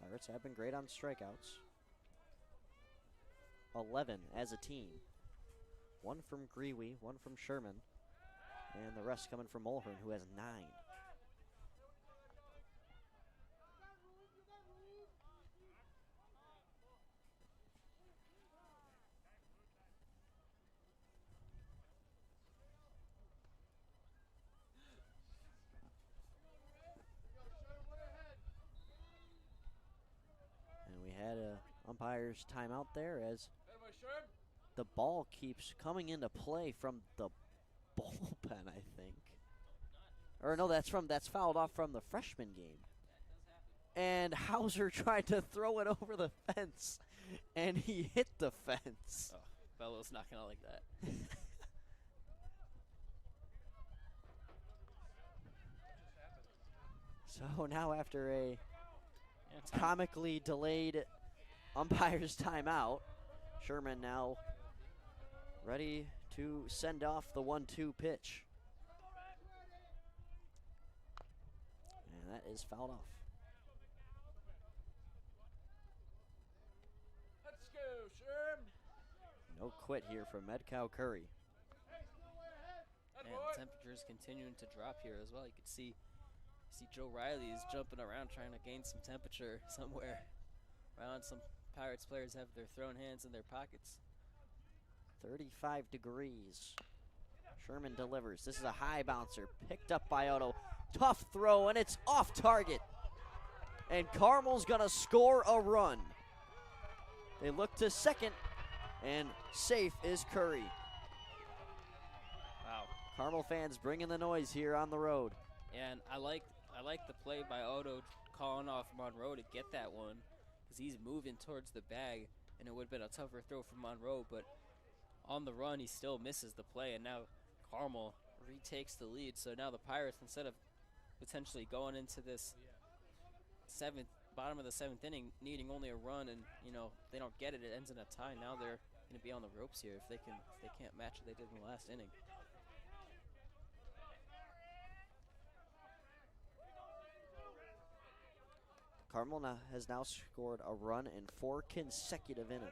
Pirates have been great on strikeouts. 11 as a team. 1 from Greewee, 1 from Sherman, and the rest coming from Mulhern, who has 9. And we had a umpire's timeout there as the ball keeps coming into play from the bullpen, I think. Or no, that's fouled off from the freshman game. And Hauser tried to throw it over the fence, and he hit the fence. Oh, Bellows not gonna like that. So now after a comically delayed umpire's timeout, Sherman now ready to send off the 1-2 pitch. And that is fouled off. Let's go, Sherm. No quit here from Medcow Curry. And the temperature's continuing to drop here as well. You can see Joe Riley is jumping around trying to gain some temperature somewhere. Around some Pirates players have their thrown hands in their pockets. 35 degrees. Sherman delivers. This is a high bouncer picked up by Otto. Tough throw, and it's off target. And Carmel's gonna score a run. They look to second, and safe is Curry. Wow. Carmel fans bringing the noise here on the road. And I like the play by Otto calling off Monroe to get that one, because he's moving towards the bag, and it would have been a tougher throw for Monroe, but on the run he still misses the play, and now Carmel retakes the lead. So now the Pirates, instead of potentially going into this bottom of the seventh inning needing only a run, and they don't get it, it ends in a tie. Now they're going to be on the ropes here if they can't match what they did in the last inning. Carmel has now scored a run in 4 consecutive innings.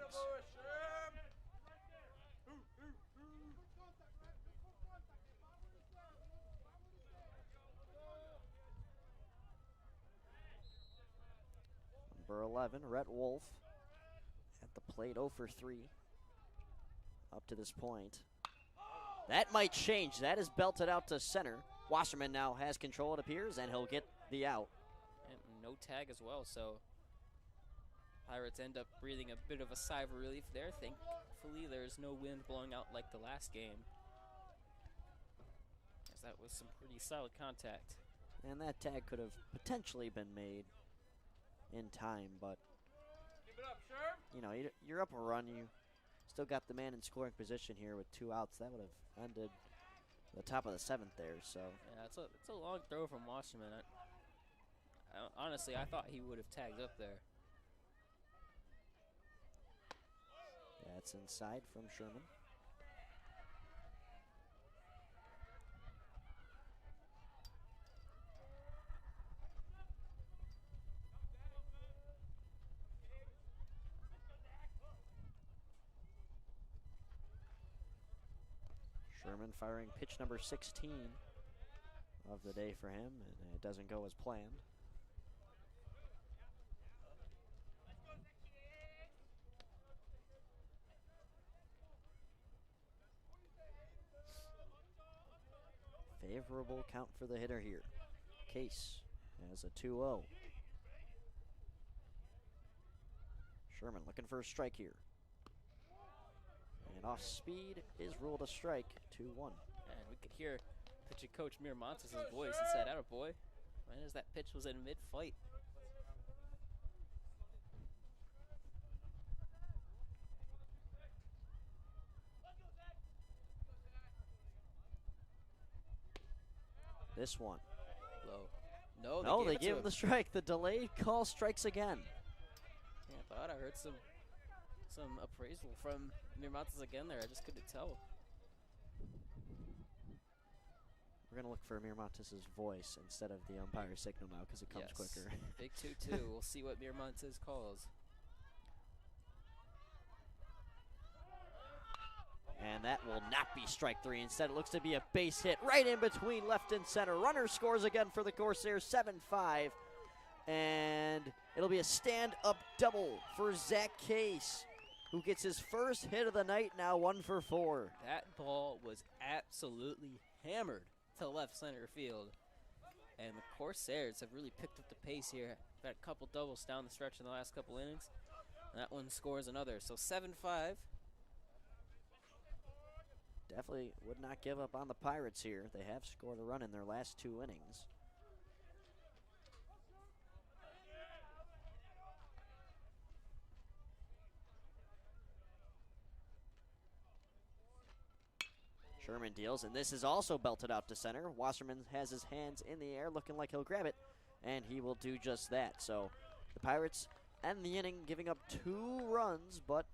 Number 11, Rhett Wolf, at the plate, 0 for 3 up to this point. That might change. That is belted out to center. Wasserman now has control, it appears, and he'll get the out. And no tag as well, so Pirates end up breathing a bit of a sigh of relief there. Thankfully, there's no wind blowing out like the last game, as that was some pretty solid contact. And that tag could have potentially been made in time, but Keep it up, Sherm. you're up a run. You still got the man in scoring position here with 2 outs. That would have ended the top of the 7th there. So yeah, it's a long throw from Wasserman. Honestly, I thought he would have tagged up there. that's inside from Sherman. Sherman firing pitch number 16 of the day for him, and it doesn't go as planned. Favorable count for the hitter here. Case has a 2-0. Sherman looking for a strike here. And off speed is ruled a strike, 2-1. And we could hear pitching coach Miramontes' voice. He said, "Atta boy." Right as that pitch was in mid-fight. This one. Low. No, they it to gave him the strike. The delayed call strikes again. Yeah, I thought I heard some appraisal from Miramontes again there. I just couldn't tell. We're going to look for Miramontes' voice instead of the umpire signal now because it comes quicker. Big 2-2. We'll see what Miramontes calls. And that will not be strike three. Instead, it looks to be a base hit right in between left and center. Runner scores again for the Corsairs, 7-5. And it'll be a stand-up double for Zach Case, who gets his first hit of the night, now 1 for 4. That ball was absolutely hammered to left center field. And the Corsairs have really picked up the pace here. Got a couple doubles down the stretch in the last couple innings. And that one scores another. So 7-5. Definitely would not give up on the Pirates here. They have scored a run in their last 2 innings. Sherman deals, and this is also belted out to center. Wasserman has his hands in the air, looking like he'll grab it, and he will do just that. So the Pirates end the inning, giving up 2 runs, but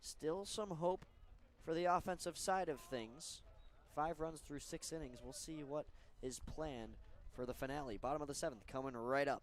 still some hope for the offensive side of things. 5 runs through 6 innings. We'll see what is planned for the finale. Bottom of the 7th coming right up.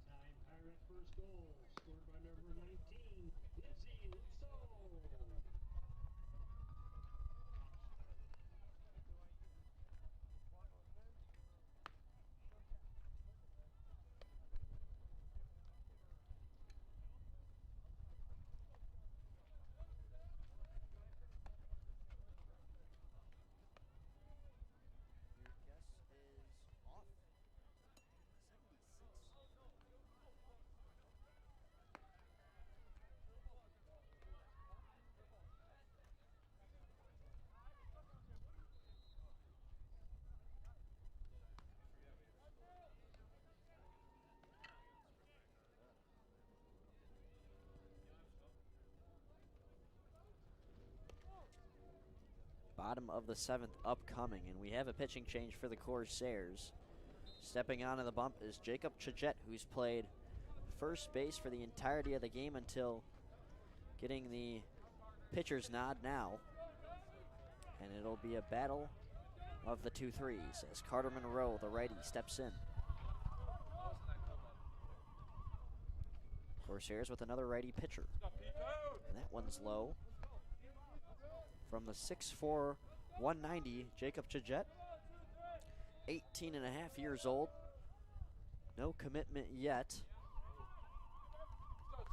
Palatine Pirates first goal, scored by number 19, Lindsay Lusso. Bottom of the 7th upcoming, and we have a pitching change for the Corsairs. Stepping onto the bump is Jacob Chajette, who's played first base for the entirety of the game until getting the pitcher's nod now. And it'll be a battle of the 2-3s as Carter Monroe, the righty, steps in. Corsairs with another righty pitcher. And that one's low. From the 6'4", 190, Jacob Chajette, 18 and a half years old. No commitment yet,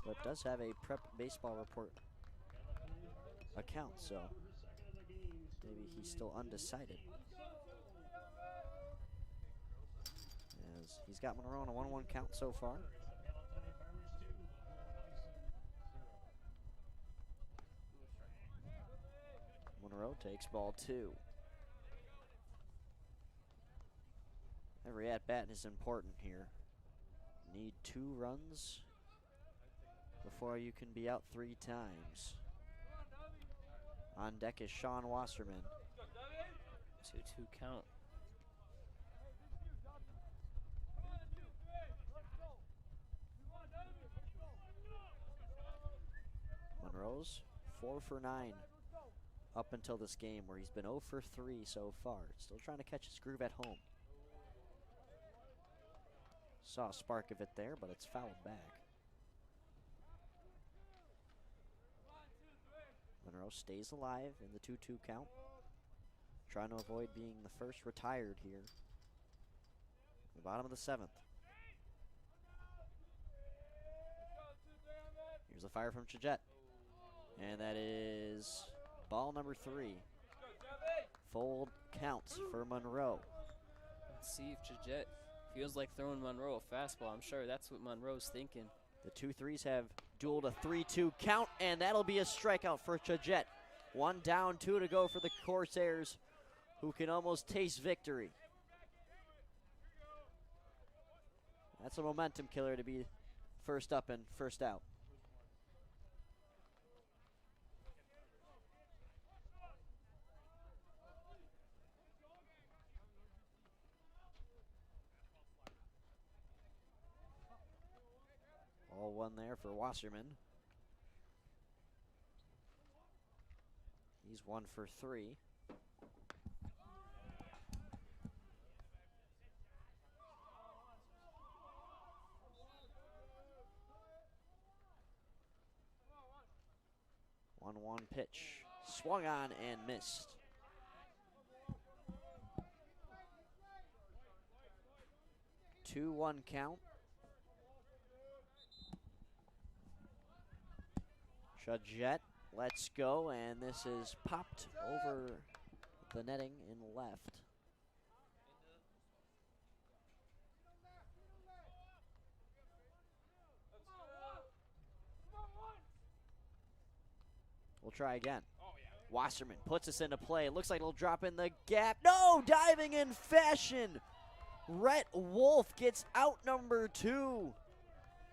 but does have a prep baseball report account, so maybe he's still undecided. As he's got Monroe on a 1-1 count so far. Monroe takes ball 2. Every at-bat is important here. Need 2 runs before you can be out 3 times. On deck is Sean Wasserman. 2-2 count. Monroe's 4 for 9 up until this game, where he's been 0 for 3 so far. Still trying to catch his groove at home. Saw a spark of it there, but it's fouled back. Monroe stays alive in the 2-2 count. Trying to avoid being the first retired here. The bottom of the 7th. Here's a fire from Chajette. And that is ball number 3. Fold counts for Monroe. Let's see if Chajette feels like throwing Monroe a fastball. I'm sure that's what Monroe's thinking. The 2-3s have dueled a 3-2 count, and that'll be a strikeout for Chajette. 1 down, 2 to go for the Corsairs, who can almost taste victory. That's a momentum killer to be first up and first out. All 1 there for Wasserman. He's 1 for 3. One pitch, swung on and missed. Two 1 count. Chajette lets go, and this is popped over the netting in left. We'll try again. Wasserman puts us into play. It looks like it'll drop in the gap. No, diving in fashion. Rhett Wolf gets out number 2.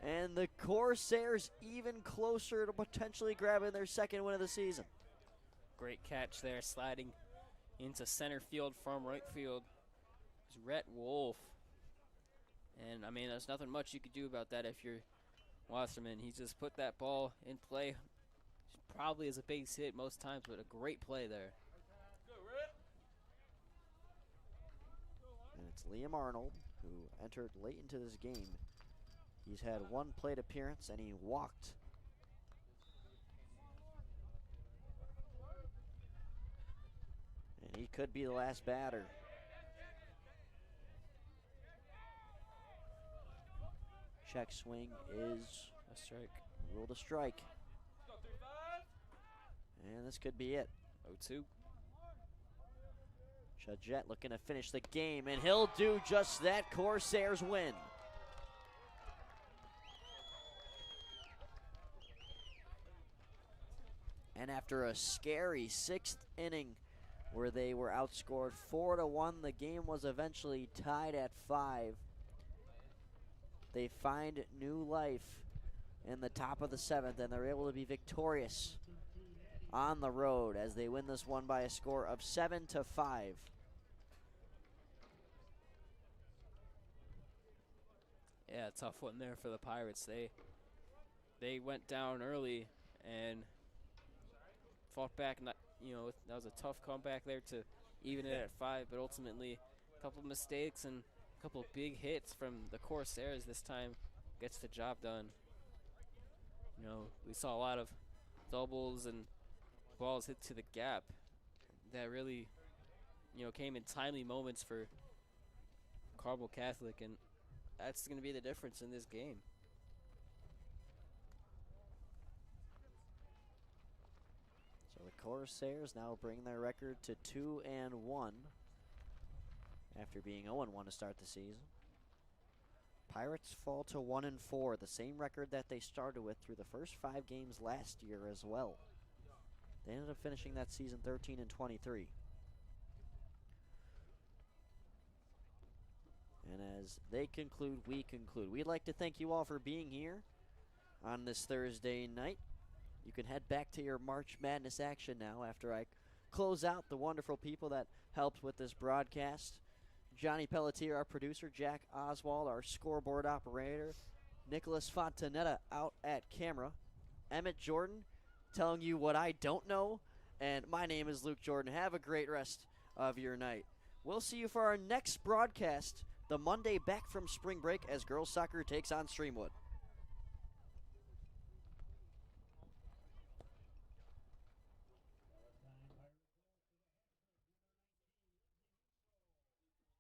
And the Corsairs even closer to potentially grabbing their 2nd win of the season. Great catch there, sliding into center field from right field. It's Rhett Wolf. And, I mean, there's nothing much you could do about that if you're Wasserman. He just put that ball in play. Probably as a base hit most times, but a great play there. And it's Liam Arnold, who entered late into this game. He's had 1 plate appearance, and he walked. And he could be the last batter. Check swing is A strike. ruled a strike. And this could be it. 0-2. Chajette looking to finish the game, and he'll do just that. Corsairs win. And after a scary 6th inning where they were outscored 4-1, the game was eventually tied at 5. They find new life in the top of the 7th, and they're able to be victorious on the road as they win this one by a score of 7-5. Yeah, tough one there for the Pirates. They went down early and fought back. Not, that was a tough comeback there to even it at 5, but ultimately a couple of mistakes and a couple of big hits from the Corsairs this time gets the job done. We saw a lot of doubles and balls hit to the gap that really, came in timely moments for Carmel Catholic, and that's going to be the difference in this game. So the Corsairs now bring their record to 2-1 after being 0-1 to start the season. Pirates fall to 1-4, the same record that they started with through the first 5 games last year as well. They ended up finishing that season 13-23. And as they conclude, we conclude. We'd like to thank you all for being here on this Thursday night. You can head back to your March Madness action now after I close out the wonderful people that helped with this broadcast. Johnny Pellettiere, our producer, Jack Oswald, our scoreboard operator, Nicholas Fontanetta out at camera, Emmet Jorden telling you what I don't know, and my name is Luke Jorden. Have a great rest of your night. We'll see you for our next broadcast, the Monday back from spring break as girls soccer takes on Streamwood.